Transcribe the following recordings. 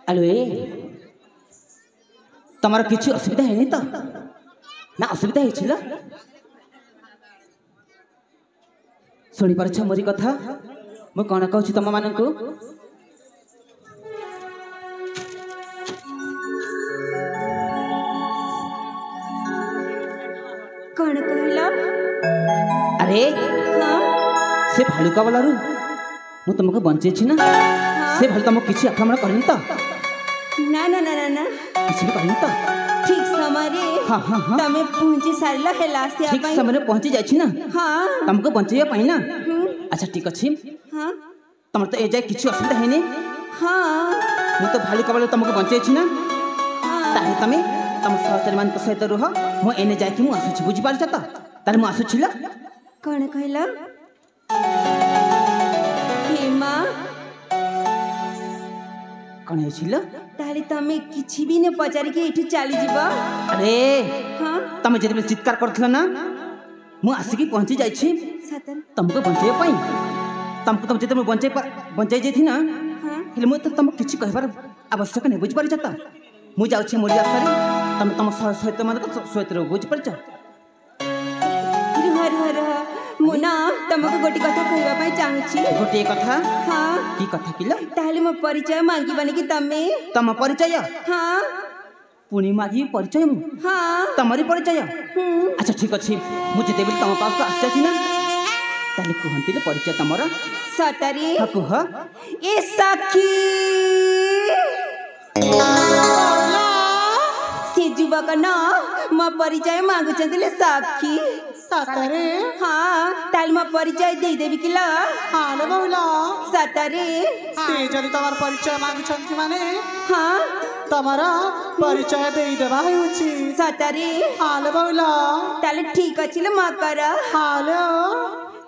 आलो ए तमार किछु असुविधा है नहीं तो ना असुविधा है शुणी पारछ मोरी कथा मु कौन कहूँ तुम मान को कौन कहला अरे हाँ से भालुका वालू मु तुमको बंचे छी ना से भालू तुमको किछि आक्रमण करनी तो ना ना ना ना ना किछि भी करनी तो ठीक समय रे हाँ हाँ हाँ तमे पहुंची सारिला हेला से ठीक समय पहुंची जाय छी ना हाँ तुमको बंचैया पाई ना अच्छा ठीक अछि हाँ तुम तो ए जाय किछि असुविधा है नहीं हाँ मु तो भालुका वालू तुमको बंचे छी ना हाँ ताहे तमे तुम सहचरी मान सहित रुह मु एने जाय कि मु आसुछि बुझि पारछ त तारे मु आसुछिला कौन कहला हेमा कौन है ताले तमे किछि भी ने पचारि के एठु चली जीवा अरे हाँ तमे जब चित्कार करथला ना मु आसिकी पहुंची जाय छी सतन तुमको बंचे पाई तुमको तुम जब बंचाई जेथि ना हाँ हेले मु तो तुम किछि कहबार आवश्यक नहीं बुझ पारि जता मु जाउ छी मोरी आस्तारी तुम तुम सहित मान सहित बुझ पारछ रुह रुह रुह मुना तमको गोटी कथा कहबा पई चाहूची गोटे कथा हाँ की कथा किलो ताले मो परिचय मांगी बने कि तमे तम परिचय हाँ पुणी मागी परिचय मु हाँ तमरी परिचय अच्छा ठीक अछि मु जेते बेले तम पास आस्ता छी ना ताले कहंतिले परिचय तमरा सतरी हा कुह ए सखी से जुबक न म परिचय मांगु चंदिले सखी सतरे हाँ ताले म परिचय दे देबी किला हाले बहुला सतरी से जदि तमार परिचय मागुछंती माने हाँ तमारा परिचय देई देबा हेउची सतरी हाले बहुला ताले ठीक अछि म कर हाले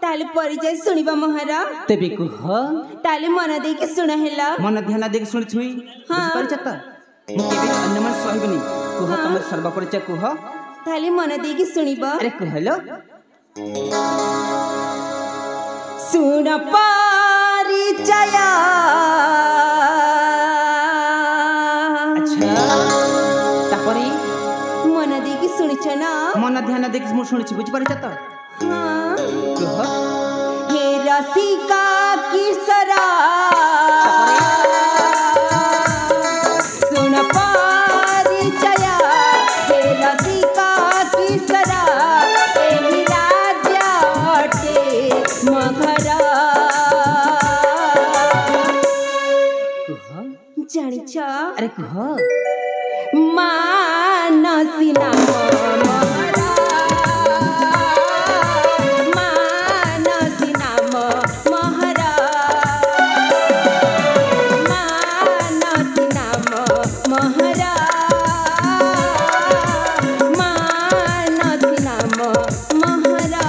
ताले परिचय सुनिबा मोहरा तेबे कुह ताले मन दे के सुन हेला मन ध्यान दे के सुन छुई हाँ। बुझ पारछ त मु केबे अन्य मन सहिबनी कुह हाँ। तमर सर्व परिचय कुह ताले मन दे के सुनिबा अरे कहलो सुन परिचय अच्छा तापरी मन दे के सुनिछ ना मन ध्यान दे के मु सुनि छी बुझ पारछ त हाँ कुह हे रसिका किसरा सुन परिचय हे रसिका किसरा एहि राज्य अटे मघरा कुह जानिछ अरे कुह मानसी नाम महरा मानसी नाम महरा मानसी नाम महरा मानसी नाम महरा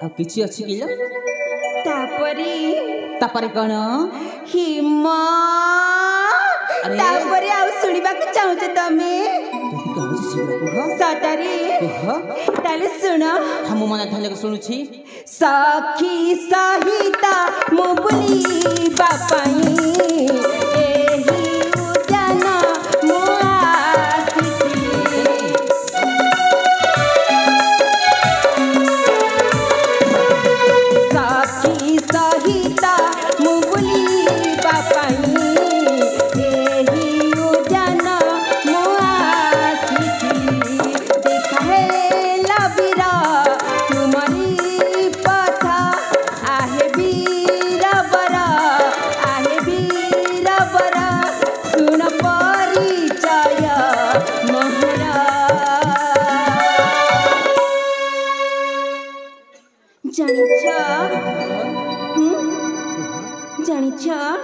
अब किछि अछि किलो तापरे कोन हिमा अरे। तापरे आउ सुनिबा के चाहूछ तमे तू कहू छी सिवा कुह सतरी कुह ताले सुन हम मन ध्यान के सुनु छी सखी सहिता मुबली बापाई एही उद्यान मुआसिकी सखी सहिता मुबली बापाई एही उद्यान मुआसिकी देखा है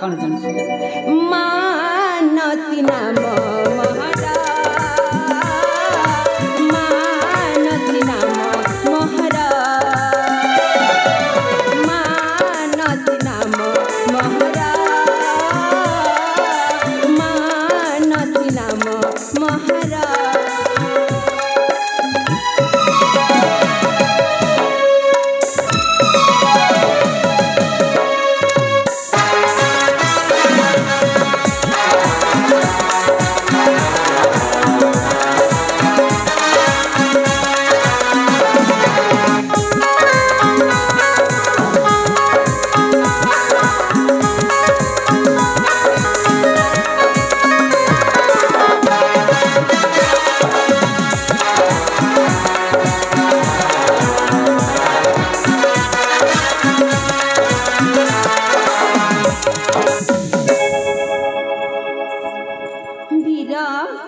कौन जान मानसी नाम महरा मानसी नाम महरा मानसी नाम महरा मानसी नाम महरा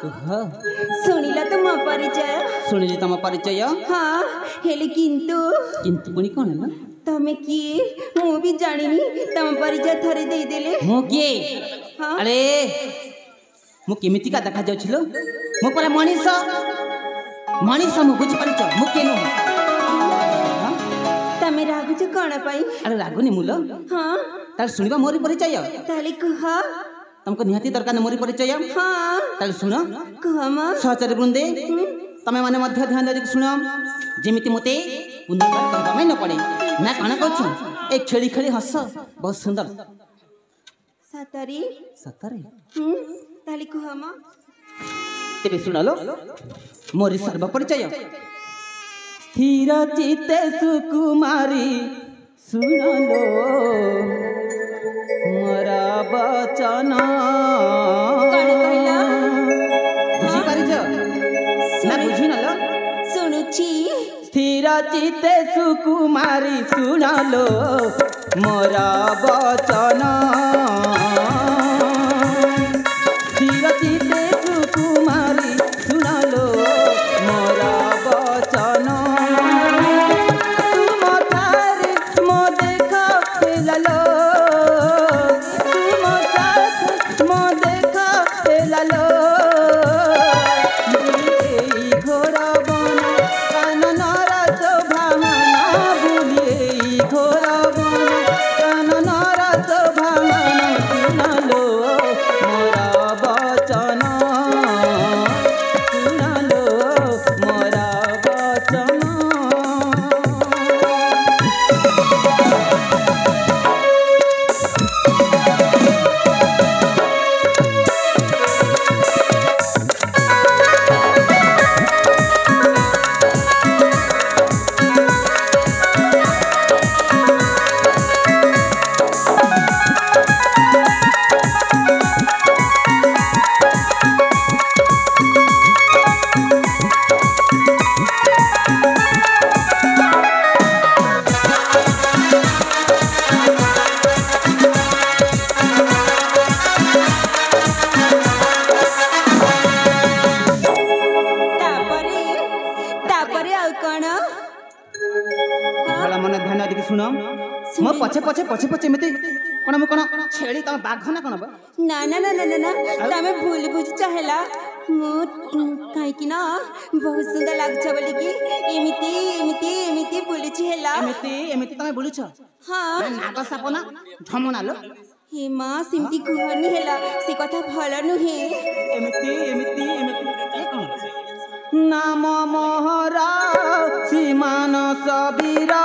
शुणिला तो मो परिचय शुणिली तम परिचय हाँ हेले किंतु किंतु पुणी कौन है तमे किए मु भी जानिनी तम परिचय थरे दे देले मु किए हाँ अरे मु केमिति का देखा जाउछिलो मु परे मनीष मनीष मु बुझ परिच मु केनु तमे रागुच कोन पाई अरे रागुनी मुलो हाँ तार सुनिबा मोरी परिचय ताले कह तुमको निहाती दरकार मोरी परिचय हाँ ताले सुन कह म सहचरी वृंदे तमे माने मध्य ध्यान दे सुन जेमिति मते पुनः कहबा न पड़े ना काना कहछु ए खेली खेली हस बहुत सुंदर सतरी सतरे ताले कह म तेरे सुनालो मोरी सर्व परिचय स्थिर चित्ते सुकुमारी सुनालो मोरा बचन कौन कहला बुझी पारिछ ना बुझी नलो सुनुची स्थिर चित्ते सुकुमारी सुनालो मोरा बचन स्थिर चित्ते सुकुमारी सुनालो मोरा बचन तुम तारे मो देखा फेललो तुम साथ मो देखा फेललो घोर बन काननर शोभाना बुलिए घोर बन काननर शोभाना सुनालो मोरा बचन सुनालो मोरा बचन तापरे तापरे आउ कोन भला मन ध्यान देके सुन मो पछे पछे पछे पछे मिते कोन मु कोन छेड़ी तम बाघ ना कोन बा ना ना ना ना ना ना तमे भूल बुझ चाहेला मो काई कि ना बहुत सुंदर लागछ बोली कि एमिति एमिति एमिति बोलुछि हेला एमिति एमिति तमे बोलुछ हाँ नाग सापना ढमना लो हे मां सिमती कुहनी हेला से कथा भल नुहे एमिति एमिति एमिति ए कोन नाम मोहरा सीमान सबीरा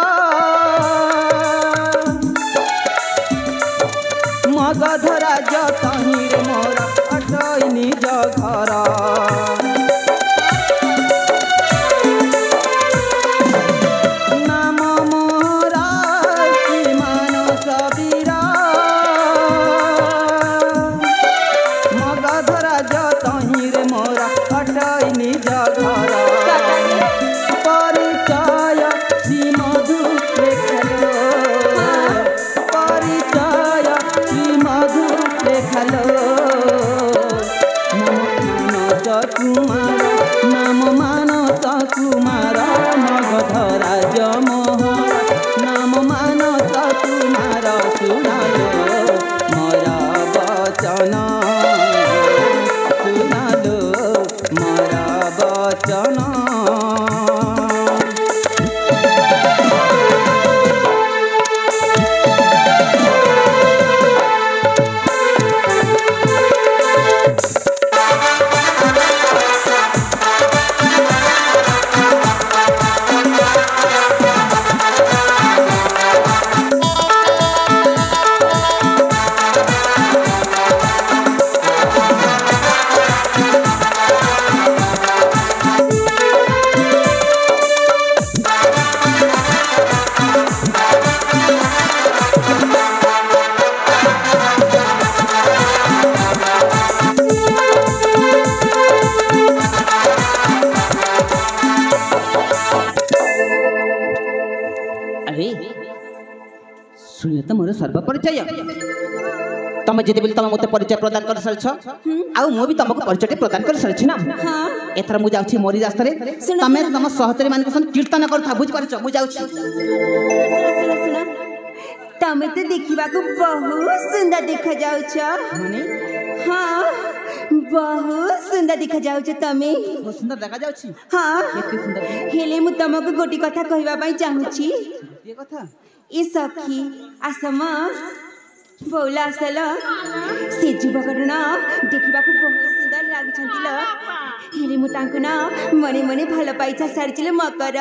मगधरा जतहिर मोरा अटई निज घर नाम मोहरा सीमान सबीरा मगधरा जतहिर मोरा अटई निज घर परिचय श्री मधु लेखलो परिचय श्री मधु लेखलो नाम मानस कुमार मगधरा जमोहरा नाम मानस कुमार सुनालो मोरा अरे सुन तो मोर सर्व परिचय तुम जिते तुम मत परिचय प्रदान कर सारी आउ मु भी तुमको परिचय प्रदान कर सारी ना हाँ एथर मु जाउछि मोरी रास्ता रे तमे तम सहचरी मान संग कीर्तन करथा बुझ पारछ मु जाउछि सुन सुन तमे तो देखा बहुत सुंदर देखा जाउछ माने हाँ बहुत सुंदर देखा जाउछ तमे बहुत सुंदर देखा जाउछि हाँ केते सुंदर हेले मु तुमको गोटी कथा कहबा पई चाहूछि ये कथा ए सखी आसम बौला आसल से युवक न देखा बहुत सुंदर लगुंट ल हेले मु तांको ना मने मने भल पाइछा सारी मकर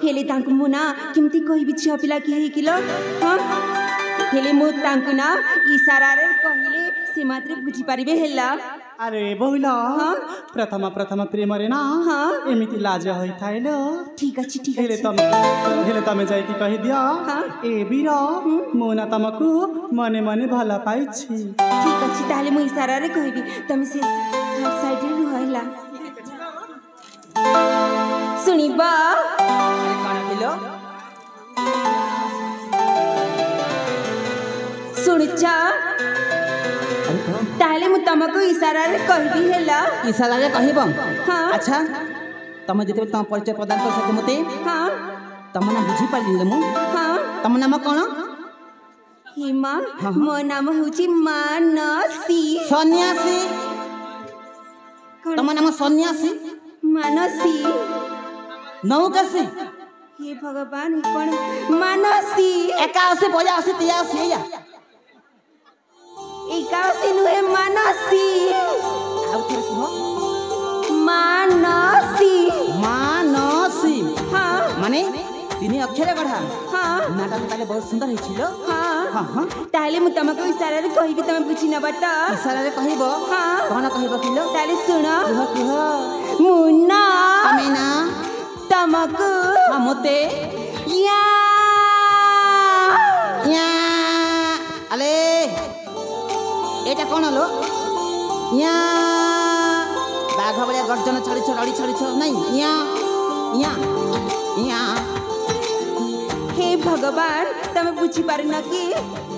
हेले तांको मु ना केमती कहबी छिया पिला कि हेकिल हाँ हेले मु तांको ना इशारा रे कहिले से मात्र बुझी पारिबे हेला अरे बहुला हाँ? प्रथम प्रथम प्रेम रे ना हाँ? एमिति लाज होई थाइल ठीक अछि हेले तमे जाई कि कहि दिया हाँ? ए बीर मोना तमको मने मने भला पाइछि ठीक अछि ताले मु इशारा रे कहबी तमे से साइड रे रहला सुनिबा अरे काना दिलो सुनिचा अरे कहो ताले मु तुमको इशारा रे कहबी हेला इशारा रे कहबम हाँ अच्छा तमे जिते तम परिचय प्रदान कर सके मते हाँ तम ना बुझी पालिले मु हाँ तम नाम कोन हिमा हाँ। मो नाम होची मानसी सन्यासी कौन? तम नाम सन्यासी मानसी नौकासी हे भगवान कौन मानसी 81 82 83 या एकासी नुहे मानसी आउ थोड़ा कहो मानसी मानसी हाँ माने तीन अक्षर गढ़ा हाँ नाटा ताले बहुत सुंदर हिचिलो हाँ हां हां ताले मु तुमको इशारा रे कहबी तमे बुझी न बट इशारा रे कहबो हाँ कोन कहबो किलो ताले सुन कुह कुह मुन्ना तमे ना तुमको हां मते या या अले एटा कोन लो या बाघ बलिया गर्जन छड़ी रड़ी छड़ी नहीं या या या हे भगवान तमे बुझी पार न कि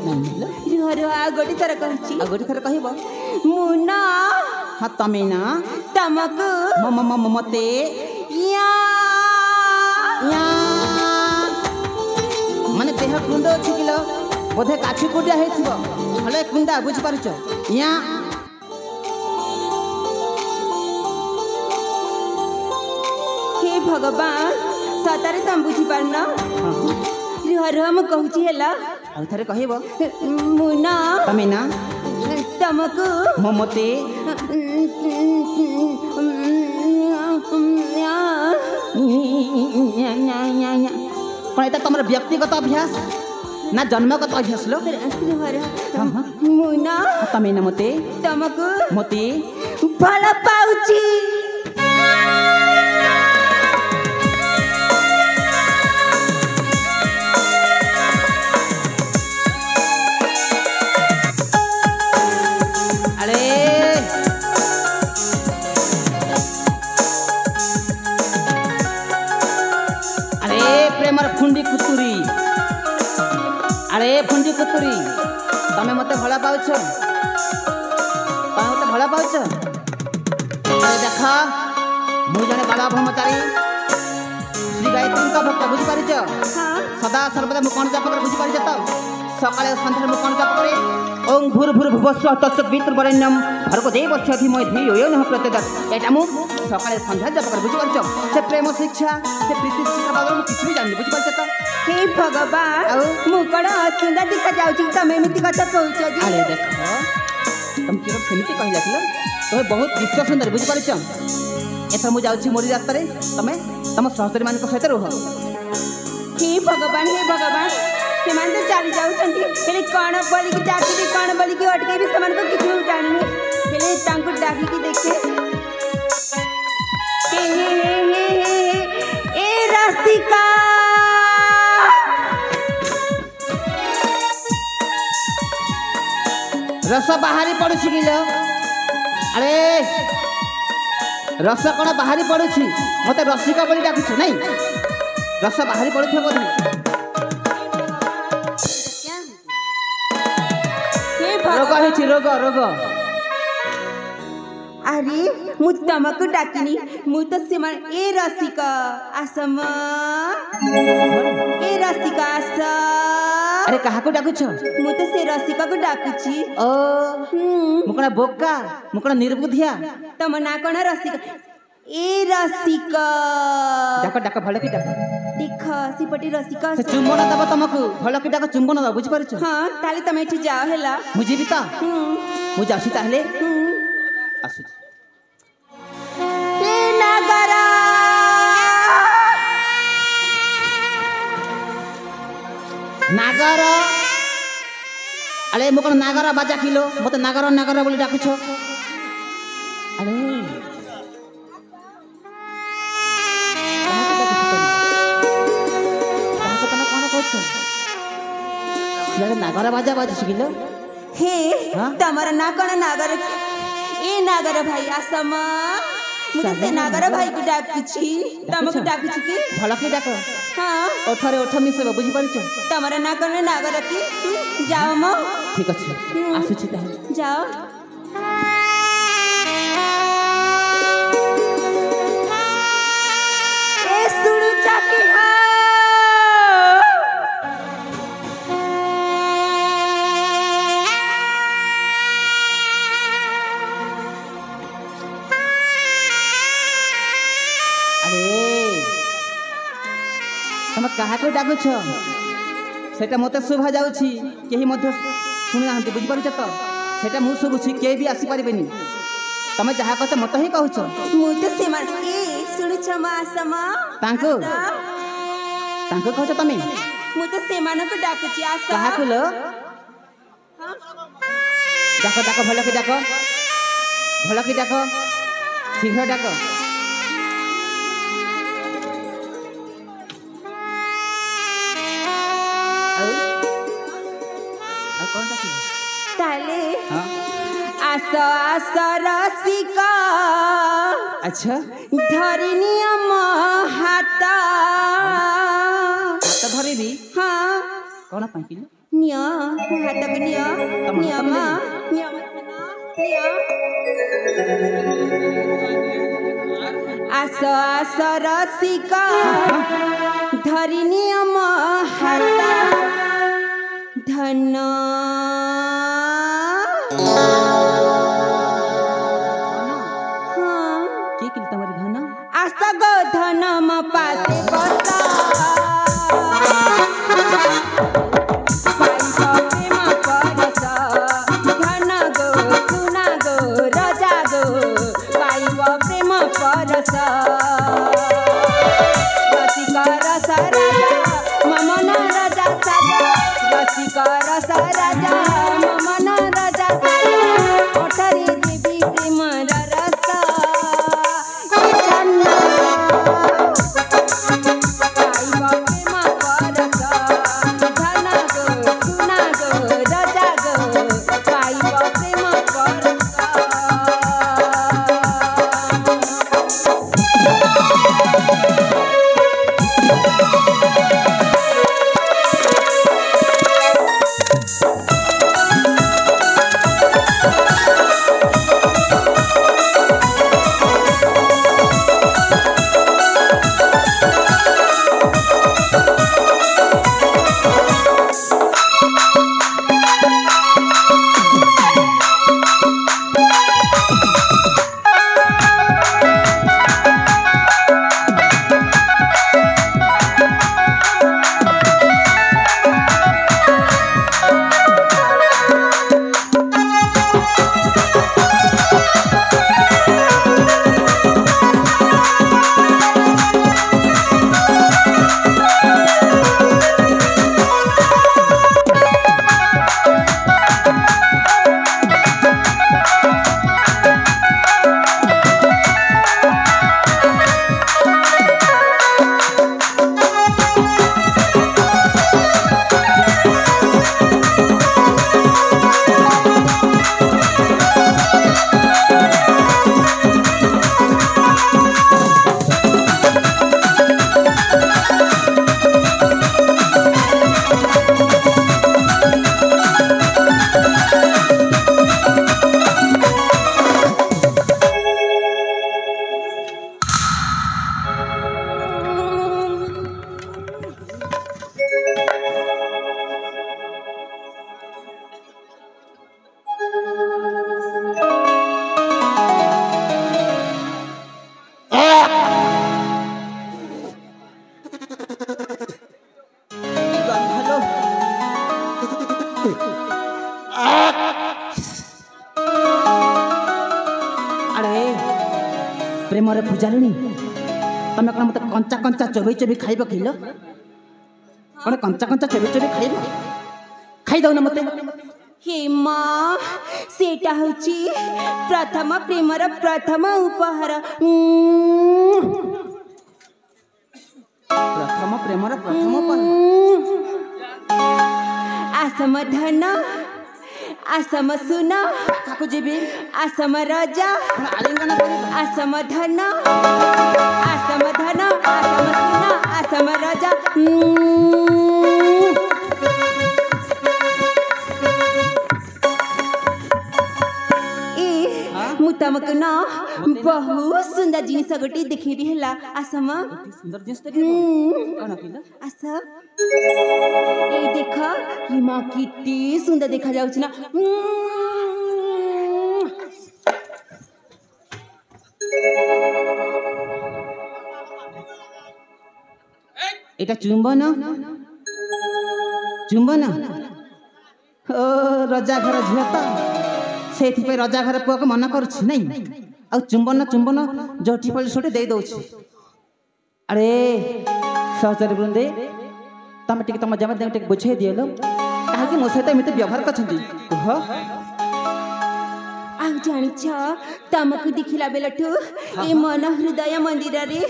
नहीं लो रुह रुह आ गोटी तर कहची आ गोटी थरे कहबो मुन्ना हां तमे ना तुमको मम मते या या माने देह कुंड अछि किलो बोधे काठी कुडिया हेथिबो हले कुंडा बुझ पारुछ या हे भगवान सतारे तम बुझी पार न रुह रुह म कहूची हेला आ थरे कहबो मुन्ना तमे ना तुमको ममते कोन एता तमर व्यक्तिगत अभ्यास ना जन्मगत अभ्यास लो मुन्ना तमे ना मते तुमको मते भल पाउची अरे अरे प्रेमर फुंडी कुतुरी अरे फुंडी कुतुरी तमे मते भला पाउछ तमे मते भला पाउछ अरे देखा मु जने बाला ब्रह्मचारी श्री गायत्री का भक्त बुझी पारिछ हाँ सदा सर्वदा मु कोन जाप कर बुझी पारिछ त সকালে সন্ধ্যার মুখ কোন জপ করে ওং ভূর ভূর ভুবস্ব তৎসৎ বিতুর্বরেণ্যম ভর্গো দেবস্য ধীমহি ধিয়ো ইয়ো নঃ প্রচোদয়াৎ। এটা মু সকালে সন্ধ্যা জপ করে বুঝিপারছ। সে প্রেম শিক্ষা সে প্রীতি শিক্ষা বাবদ মু কিছু বি জানি বুঝিপারছ তো। हे भगवान मु कण सुंदर दिखा जाउची तमे एमिति कथा कहउछ जी। আরে দেখো তুমি কি সেমিতি কহি যাছিল তুমি বহুত বিশ্ব সুন্দর বুঝিপারছ। এথর মু যাচ্ছি মোরি রাস্তায় তুমি তম সহচরী ମାନଙ୍କ সহিত রুহ। हे भगवान से मान तो चली जाउछंती हेले कोन बोली कि जाती कोन बोली कि अटके भी समान को किछु जानिनी हेले तांको डाकी की देखे ए रसिका रस बाहरी पड़ुछि किलो। अरे रस कौन बाहरी पड़ुछि मते रसिका बोली डाकुछ नहीं रस बाहरी पड़ुछ बोली। रोग होइछि रोग रोग। अरे मु तमको डाकिनी मु तो से मान ए रसिका आसम ए रसिका आस। अरे कहा को डाकुछ मु तो से रसिका को डाकुची। ओ मुकना बोका मुकना निर्बुद्धिया तम ना कोन रसिका ए रसिका डाक डाक भल की डाक देख सिपटी रसिका से चुंबन दब तुमको भल की डाक चुंबन दब बुझि पारछ। हां ताले तमे एठी जाओ हेला मु जीवित मु जासी ताहले आसु ए नगरा नागर। अरे मुकन नागर बाजा किलो मते नागर नागर बोली डाकुछ। अरे नागर बाजा बाजी किलो। हे हाँ? तमरा ना कोन नागर ए नागर भाई आसम मुझे से नागर भाई को डाकुची तमको डाकुची की भल की डाक हां ओठरे ओठ मिसेब बुझि पारछ। तमरा ना कोन नागर की जाओ मो ठीक अछि आसुछि ताहले जाओ। ए सुनु चाकी हा तुम क्या डाकुछ सेटा मत शुभा जाऊँगी कहीं शुणी ना बुझिपार तो सेटा मु शुभुची कहीं भी आसी पारे तुम जहाँ कह मत ही कहूच मु तो से मान ए सुनुछ मा आसमा तांको कहछ तमे मु तो से मान को डाकुची आसा कहा कुलो डाक डाक भल की डाक शीघ्र डाक। ताले हाँ? आस आस रसिका अच्छा धरिनी अम हाथ हाथ धरी दी हाँ कौन पाई निया हाथ को निया नियम नियम आस आस रसिका धरिनी अम हाथ धन के किल तमरी धन आशा गो धन म पासे बसा धन गो सुना गो राजा गो पाइब प्रेम परस रसिका रस राजा ममन राजा साजा रसिका रस राजा ममन राजा साजा ओठरी देवी प्रेम रस प्रेमर पूजारिणी तुम कौन मत कंचा कंचा चोबई चोबई खाइब कहल कौन कंचा कंचा चोबई चोबई खाइब खाई दौ ना मत हे माँ सेटा होची प्रथम प्रेमर प्रथम उपहार प्रथम प्रेमर प्रथम उपहार आसम धन आसम सुन काकू जीवी आसम राजा आलिंगन आसम धन आसम धन आसम सुन आसम राजा मु तमक न बहुत सुंदर जिनिस गोटे देखेबी हला आसम सुंदर जिनिस कौन कहल आस ए देख ये माँ कितनी सुंदर देखा जाउछ ना एटा चुंबन चुंबन ओ रजा घर झियो तो से रजा घर पुआ को मना कर चुंबन चुंबन जोटी पड़े सोटे दे दौ अरे सहचरी बृंदे तुम टे तुम जमा टे बुझे दिल कहीं मो सहित एमती व्यवहार कह आउ जानिछ तमकु देखिला बेलठु ए मन हृदय मंदिर रे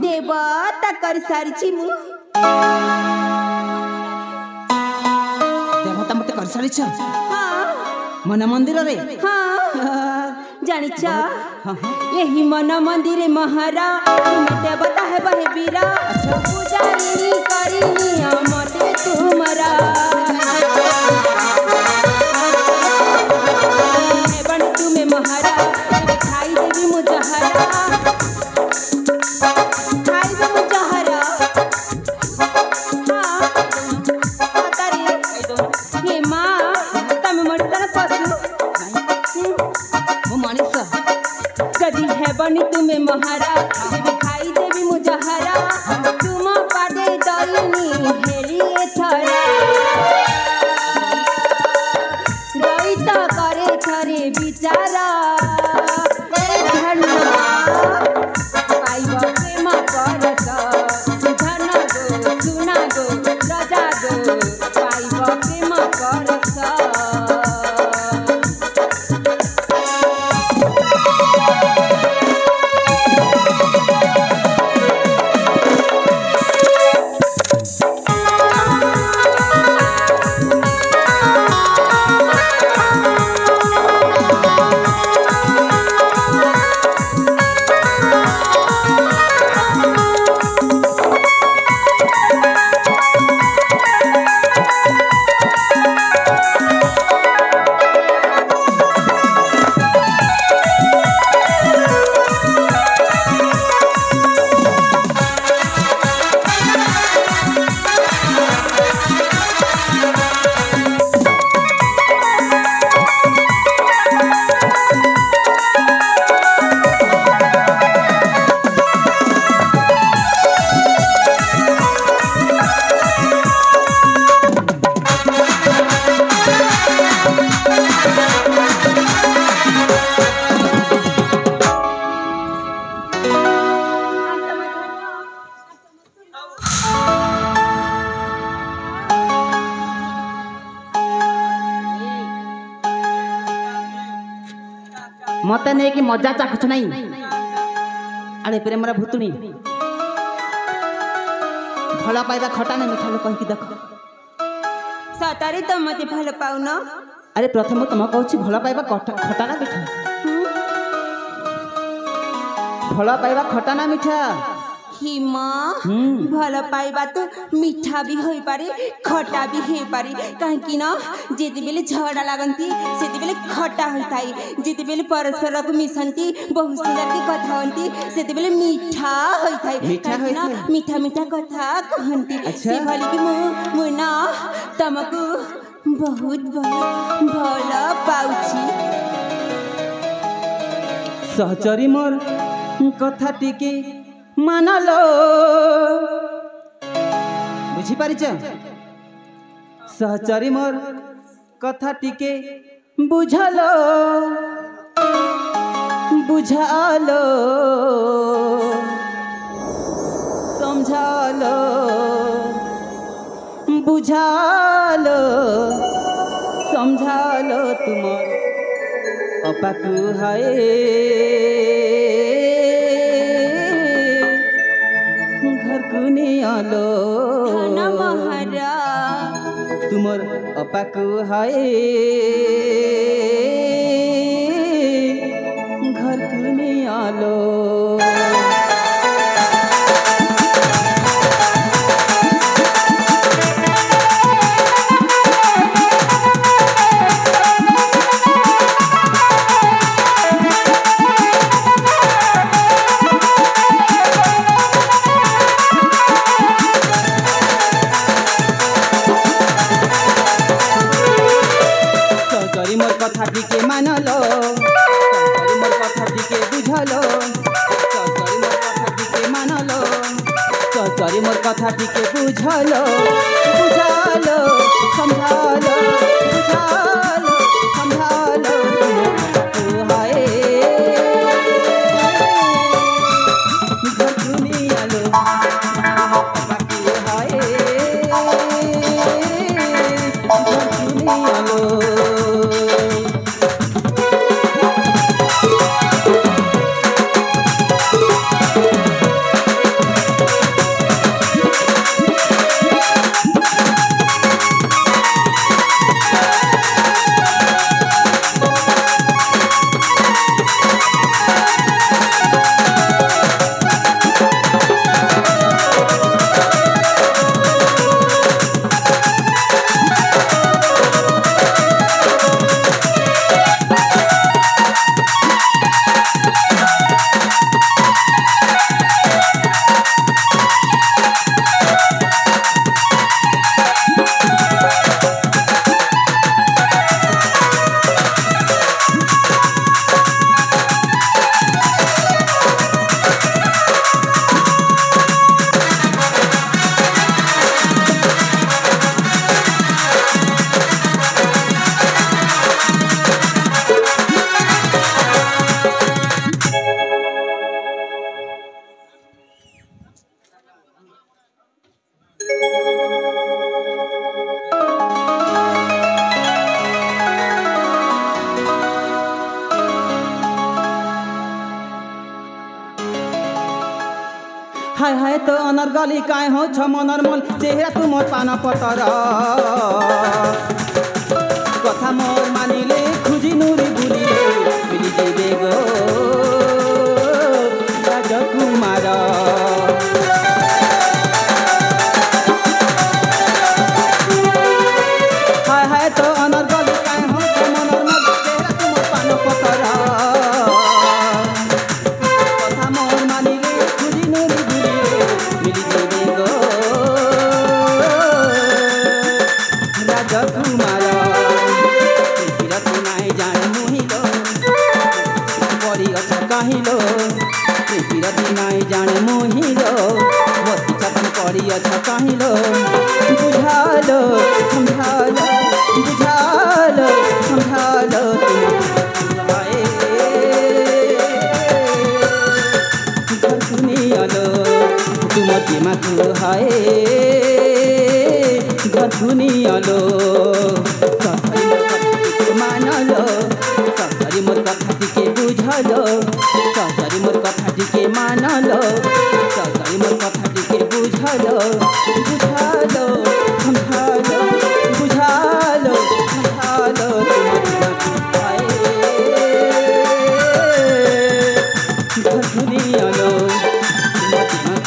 देवता कर सारिछि मु देवता मत कर सारी हां मन मंदिर रे हां जानिछ यही मन मंदिर महारा तुम देवता है बहे बीरा पूजारी करिनी मते तुमरा महारा खाई देवी मुजहरा खाई दे मुजहरा हे माँ तम मर्दन पशु वो मनीष कदी है बनी तुम्हें महारा खाई देवी मुजहरा तुम पादे दईनी हेलिए थरा रईता करे थरे बिचारा मत नहीं कि मजा चाखुच नहीं अरे प्रेम भूतुणी भल पाइबा खटा ना मिठा कहीं देख सतारे तो मते भल पाउन अरे प्रथम तुम कहूँ भल पाइबा खटा ना मिठा भल पाइबा खटा ना मिठा ही माँ भल पाइबा तो मीठा भी हो पारे खटा भी हो पारे कहीं ना जिते बेले झगड़ा लगती से बेले खटा होता है जिते बेले परस्पर को मिसंती बहुत सुंदर की कथा होती से बेले मीठा होता है मीठा मीठा कथा कहती से भली कि मुना तुमको बहुत बहुत भल पाउची सहचरी मोर कथा टिके मानलो बुझी पारिच सहचरी मोर कथा टिके बुझलो बुझालो समझालो बुझालो समझालो तुमर अपाकु हाय घर कुनी आलो धन महारा तुमर अपाकु हाय घर कुनी आलो कथा टिके मानलो मोर कथा टिके बुझलो मोर कथा टिके मानलो मोर कथा टिके बुझलो बुझालो समझालो बुझालो समझालो तू हाय दुनिया लो बाकी हाय दुनिया लो हाय हाय तो अनर गली काय हो छ मनर मन चेहरा तुमर पान पतर कथा मोर मानिले खुजी नुरी बुलिले मिली जेबे गो राजकुमार हाय हाय तो अनर गली काय हो छ मनर मन चेहरा तुमर पान पतर कथा मोर मानिले खुजी नुरी राजकुमार नाई जाने मुहिलो परी अच्छा कहिलो नाई जाने मुहिलो मोती छपन परी अच्छा कहिलो बुझालो समझालो बुझालो समझालो दुनियालो तुम जिमा तू हाय घर दुनियालो ससरी मोर कथा टिके मानलो ससरी मोर कथा टिके बुझलो ससरी मोर कथा टिके मानलो ससरी मोर कथा टिके बुझलो बुझालो समझालो बुझालो समझालो घर दुनियालो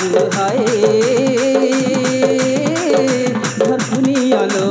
तुम हाय घर दुनियालो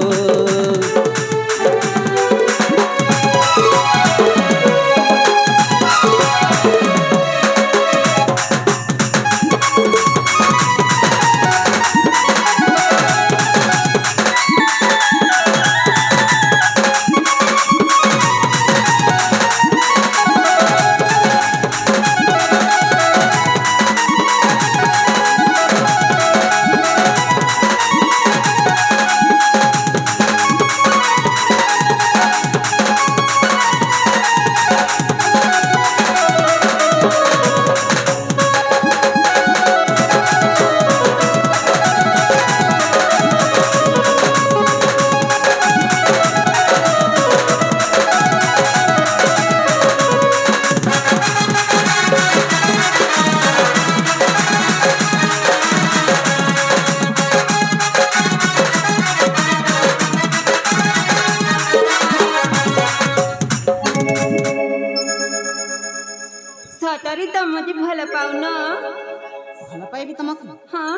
हाँ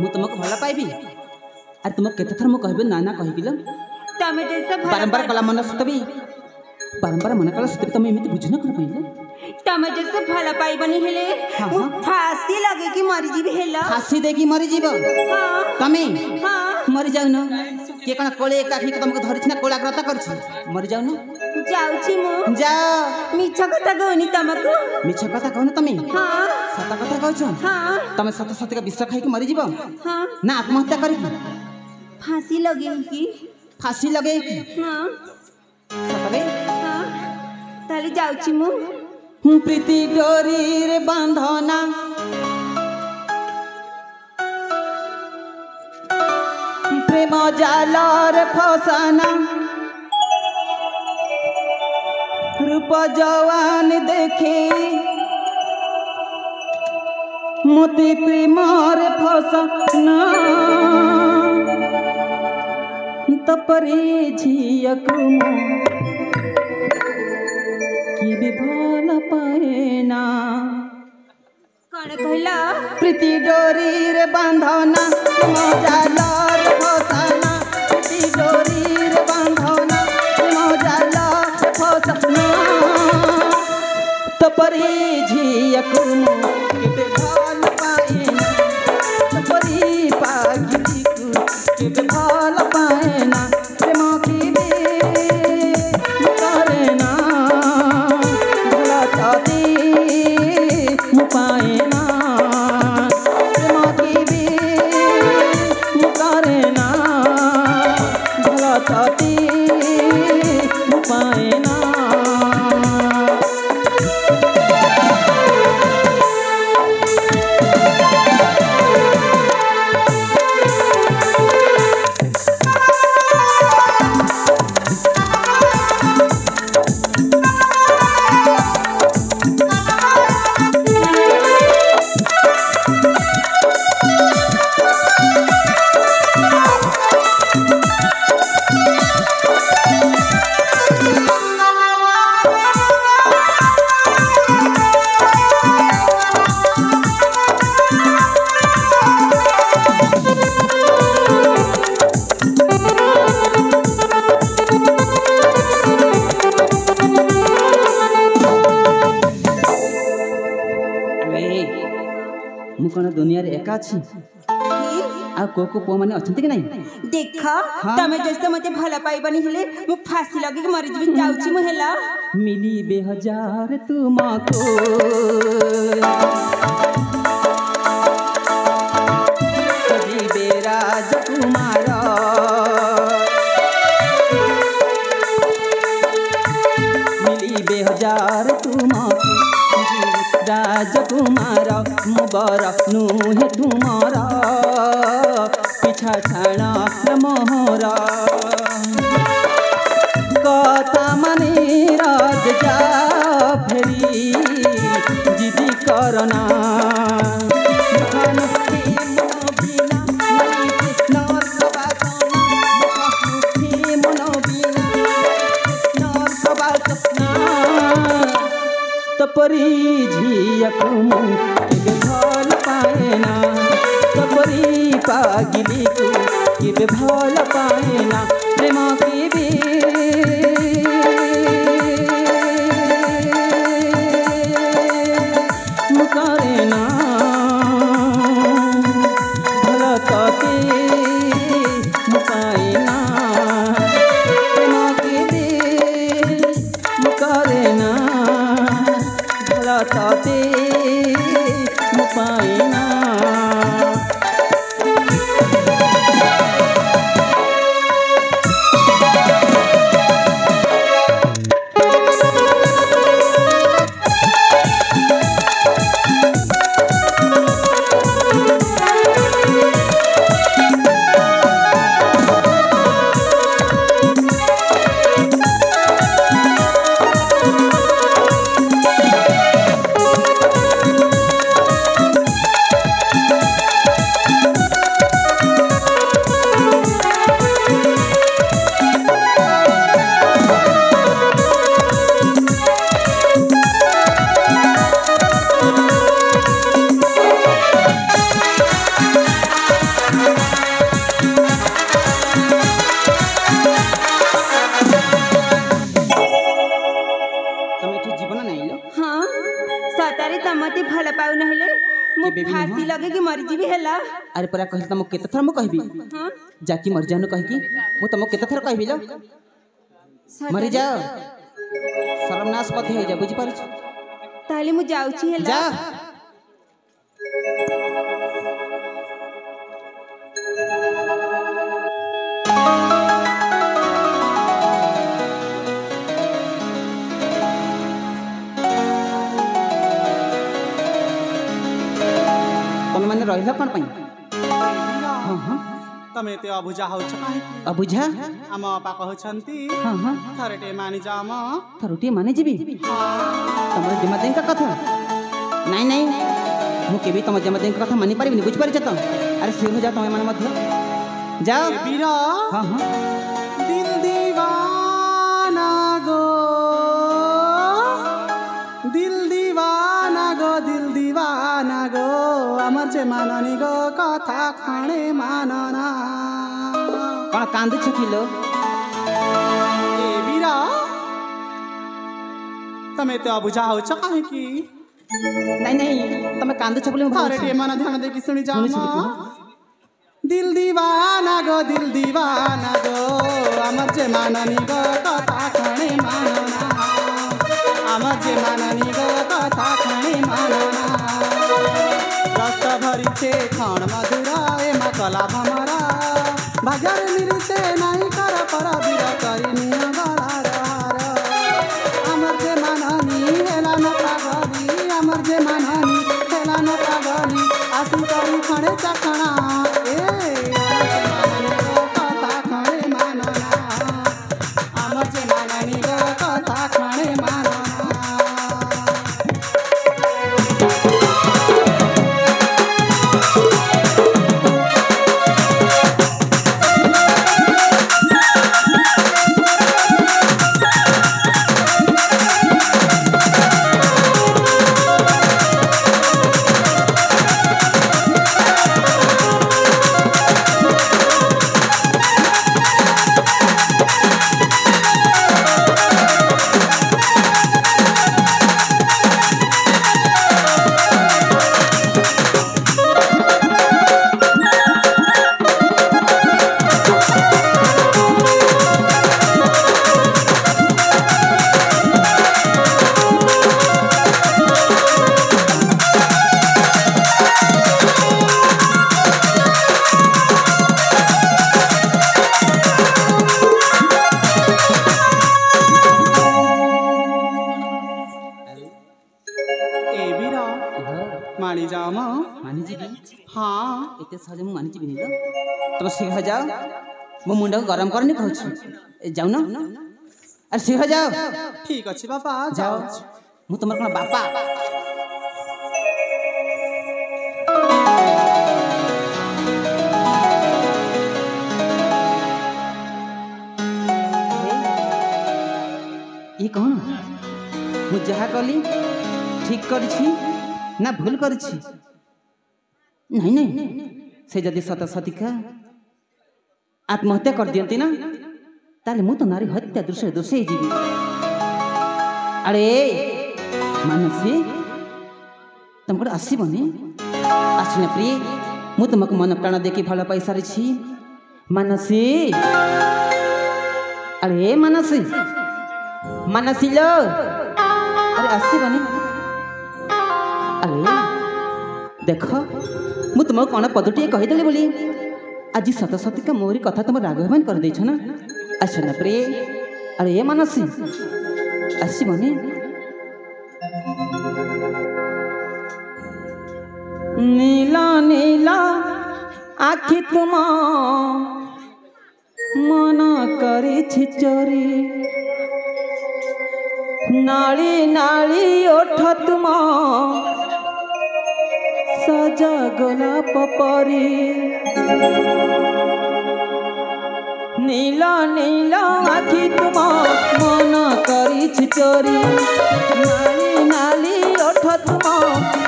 मु तुमको भल पाइबी अरे तुम केते थर मु कहबे ना ना कहिबिल तमे जैसे बारंबार कला मन सतबी बारंबार मन कला सतबी तुम एमिति बुझ न कर पइले तमे जैसे भल पाइबनी हेले हाँ, मु हाँ। फांसी लगे कि मरी जीव हेला फांसी देकी मरी जीव हाँ तमे हाँ मरी जाउ न के कण कोले काखी के तुमको धरिछ ना कोलाग्रता करछि मरी जाउ न जाउची मु जा मिछ कथा कहनी तमको मिछ कथा कहन तमे हाँ सत कथा कहछ हाँ तमे सत सत का विष खाई के मरी जीव हाँ ना आत्महत्या करी फांसी लगे कि फांसी लगे की हाँ सतबे हाँ ताले जाउची मु प्रीति डोरीर बांधना प्रेम जालर फसाना रूप जवान देखे मोती प्रेमर फसाना तपरे झियक कि भी भल पाएना कौन कहला प्रीति डोरीर बांधना मजालर फसाना प्रीति डोरीर बांधना मजालर फसाना तपरी झियक कि भी भल पाएना तपरी पागी कि भी भल पाएना प्रेम की करेना भला चाहती मुपाएना प्रेम की भी करेना भला चाहती मुपाएना मु कौन दुनिया रे एका छी आ को पो माने अछंती कि नहीं देख हाँ। तमे जैसे मते भल पाइबनी हेले मु फांसी लगे कि मरी जीव जाउची मु हेला मिली बेहजार तुमको सजीवे राजकुमार मिली बेहजार तुमको राजकुमार मुबर नुहे तुमर पिछा छाण मोहर कथा मानी राज जा फेरी जिदी करना तपरी झियक के भल पाएना तपरी पागिली के भल पाएना प्रेम की भी मुकरेना भल तके मुकाएना प्रेम की भी मुकरेना भल तके मुकाएना लगे कि मरी जीवी हैला अरे परा कहल तुम केते थर मु कहबी हां जाकी मर जानु कह की मु तुम केते थर कहबी लो मरी जाओ सर्वनाश पथ हो जा बुझी पारछ ताले मु जाउची हैला जा तुम मैंने रहिला कोन पई हां हां तमे ते अबुझा होछ काहे अबुझा आम बापा कहछंती हां हां थरटे मानि जाम थरुटी माने जीबी तमर जमा देन का कथा नहीं नहीं मु केबी तम जमा देन का कथा मानि पारिबिनी बुझ पारि छ त अरे सिर हो जा तमे माने मध्य जाओ ए बीरा हां हां दिल दीवाना गो दिल दीवाना गो दिल दीवाना गो अमर जे माननी गो कथा खाणे मानना कोन कांदु छ किलो ए बीरा तमे ते अबुझा होछ काहे की नहीं नहीं तमे कांदु छ बोले थरटे मन ध्यान दे की सुनी जाम दिल दीवाना गो अमर जे माननी गो कथा खाणे मानना अमर जे माननी गो कथा खाणे मानना रस भरी छे खाण मधुरा ए मकला भमरा बाजार मिलते नहीं कर पर बीर करी निया गला रहार अमर जे माननी हेला न पागली अमर जे माननी हेला न पागली आसी करी खणे चखणा मानी जाओ मानी जीबी हाँ एते सहज मु मानी जीबी लो तुम शीघ्र जाओ मो मुंडा को गरम करनी कहू जाऊ ना अरे शीघ्र जाओ ठीक अच्छे बापा जाओ मु तुम कोन बापा ये कौन मु जहा कली ठीक करी ना भूल करी नहीं नहीं से जदि सत सतिका आत्महत्या कर दियंती ना ताले मु तो नारी हत्या दृश्य दोषे जीवी अरे मानसी तुमको आसबनी आसना प्रिय मु तुमको मन प्राण देखी भल पाई सारी मानसी अरे मानसी मानसी लो अरे आसबनी अरे देख मु तुमको कौन पदटे कहीदेली बोली आज सत सतिका मोरी कथा तुम रागवान कर देछ ना आसना प्रिय अरे ये मानसी आसबनी नीला नीला आखि तुम मन करे चोरी नाली नाली ओठ तुम सजा गोलाप परी नीला नीला आखि तुम मन करी चोरी नाली नाली ओठ तुम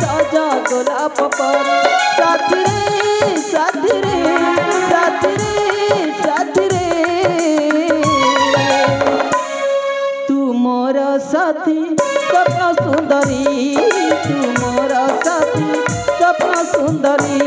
सजा गोलाप परी साथी रे साथी रे साथी रे साथी रे तू मोर साथी स्वप्न सुंदरी तू मोर साथी स्वप्न सुंदरी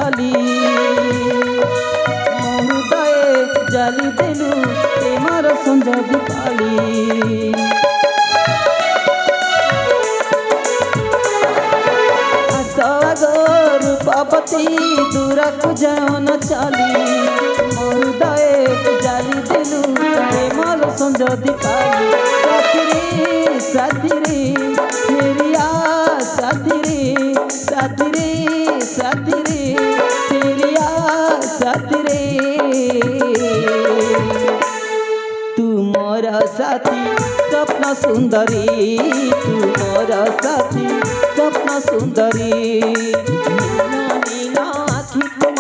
चली हृदय जाली देलु प्रेमर संज दीपाली रूपवती दूरक जन चली हृदय जाली देलु प्रेमर संज दीपाली साथी रे फेरिया साथी रे साथी रे साथी रे फेरिया साथी रे तू मोर साथी स्वप्न सुंदरी तू मोर साथी स्वप्न सुंदरी नील आखि तुम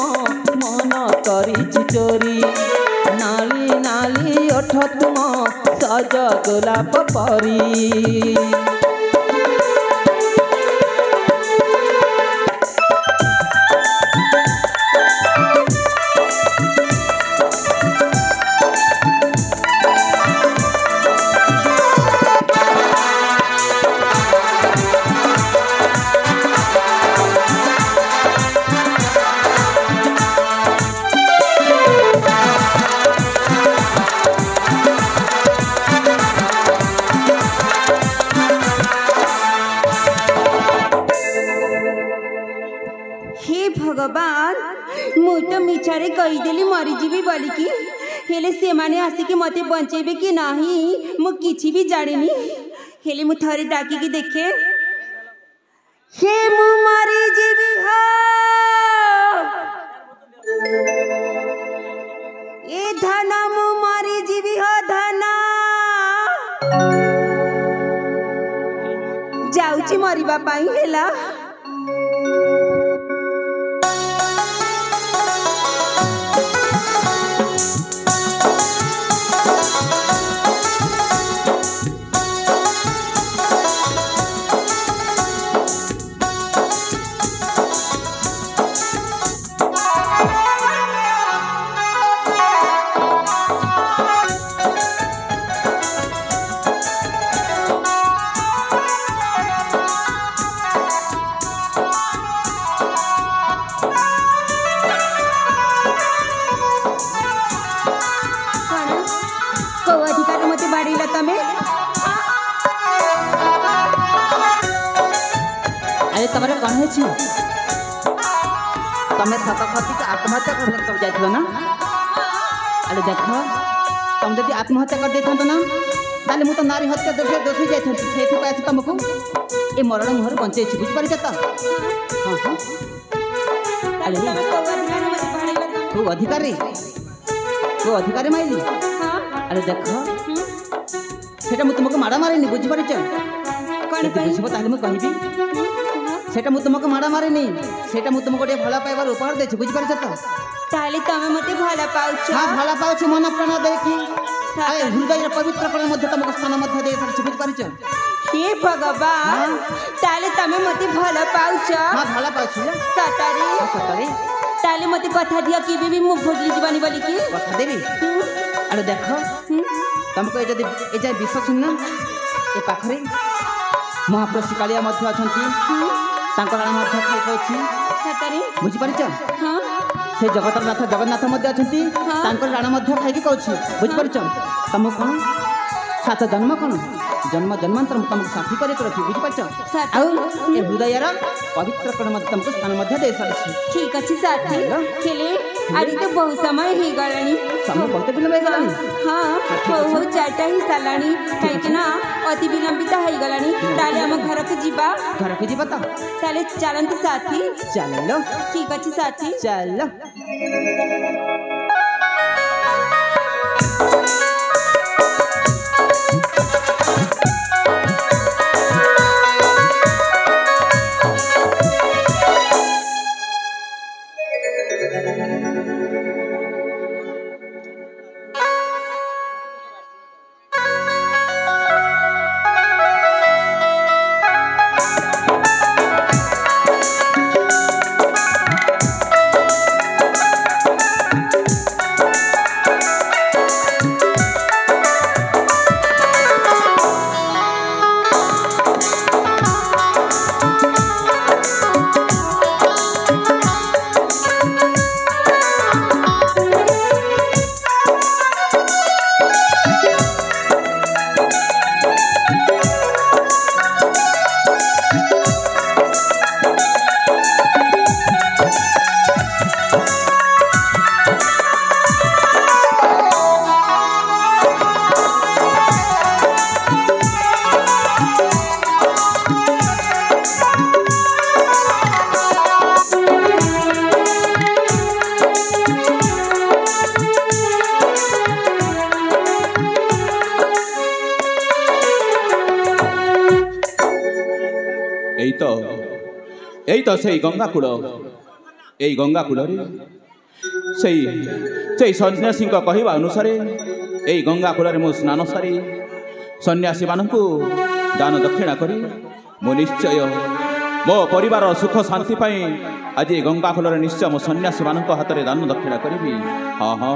मन करी चोरी नाली नाली ओठ तुम सज गोलाप परी भगवान मु तो मिछारे कहीदेली मरीजी बोलिकी हेले से माने आसिकी मते बंचेबे कि नाही मु किछि भी जानिनी हेले मु थरे डाकी की देखे हे मु मरीजी भी हो ए धना मु मरीजी भी हो धना जाउची मरिबा पाई हेला तमरे कौन है तमें सत खती आत्महत्या कर जाइल ना अरे देख तुम जब आत्महत्या कर देता ना ताले मु तो नारी हत्या दोषी दोषी जाती तुमको ये मरण मुहर बंचे बुझिपार तो हाँ हाँ तू अधिकारी माइली अरे देख से तुमको माड़ मारे बुझिपार बुझब ताले मुझे कहबी सेटा मु तुमको माड़ा मारिनी सेटा मु तुमको भल पाइबार उपहार देछि बुझि पारछ तो ताले तमे मते भल पाउछ हां भल पाउछ मन प्राण देखि आय हृदय पवित्र प्राण मध्य तुमको स्थान मध्य दे सर बुझि पारछ हे भगवान ताले तमे मते भल पाउछ हां भल पाउछ सतारी सतारी ताले मते कथा दिया कि भी मु भोगली जीवानी बोली कि कथा देबी अरे देख तुमको जदी ए जाय विश्वास सुन ए पाखरे महाप्रभु कालिया मध्य अछंती तांकर नाम मध्य खाई सतारी बुझि पारछ हां से जगतनाथ जगन्नाथ मध्य अछंती तांकर राण मध्य खाई कहछि बुझि पारछ तुम कोन सात जन्म कोन जन्म जन्मांतर तुमको साथी करे रखी बुझि पारछ आ ए हृदय पवित्र प्राण मध्य तुमको स्थान मध्य दे सारछि ठीक अछि साथी खेले आदि तो बहुत समय ही गलानी समय बहुत विलंब गलानी हां हो चारटा ही सालानी काहे ना अति विलंबित ही गलानी ताले हम घर के जीवा तो ताले चलंत साथी चलो ठीक अछि साथी चलो এই তো সেই গঙ্গাকূଳ এই ଗଙ୍ଗାକୂଳରେ ସେଇ ସନ୍ନ୍ୟାସୀଙ୍କ କହିବା ଅନୁସାରେ ଏଇ ଗଙ୍ଗାକୂଳରେ ମୁଁ ସ୍ନାନ ସାରି ସନ୍ନ୍ୟାସୀମାନଙ୍କୁ ଦାନ ଦକ୍ଷିଣା କରି ମୁଁ ନିଶ୍ଚୟ ମୋ ପରିବାରର ସୁଖ ଶାନ୍ତି ପାଇଁ ଆଜି ଏ ଗଙ୍ଗାକୂଳରେ ନିଶ୍ଚୟ ମୁଁ ସନ୍ନ୍ୟାସୀମାନଙ୍କ ହାତରେ ଦାନ ଦକ୍ଷିଣା କରିବି। ହଁ ହଁ,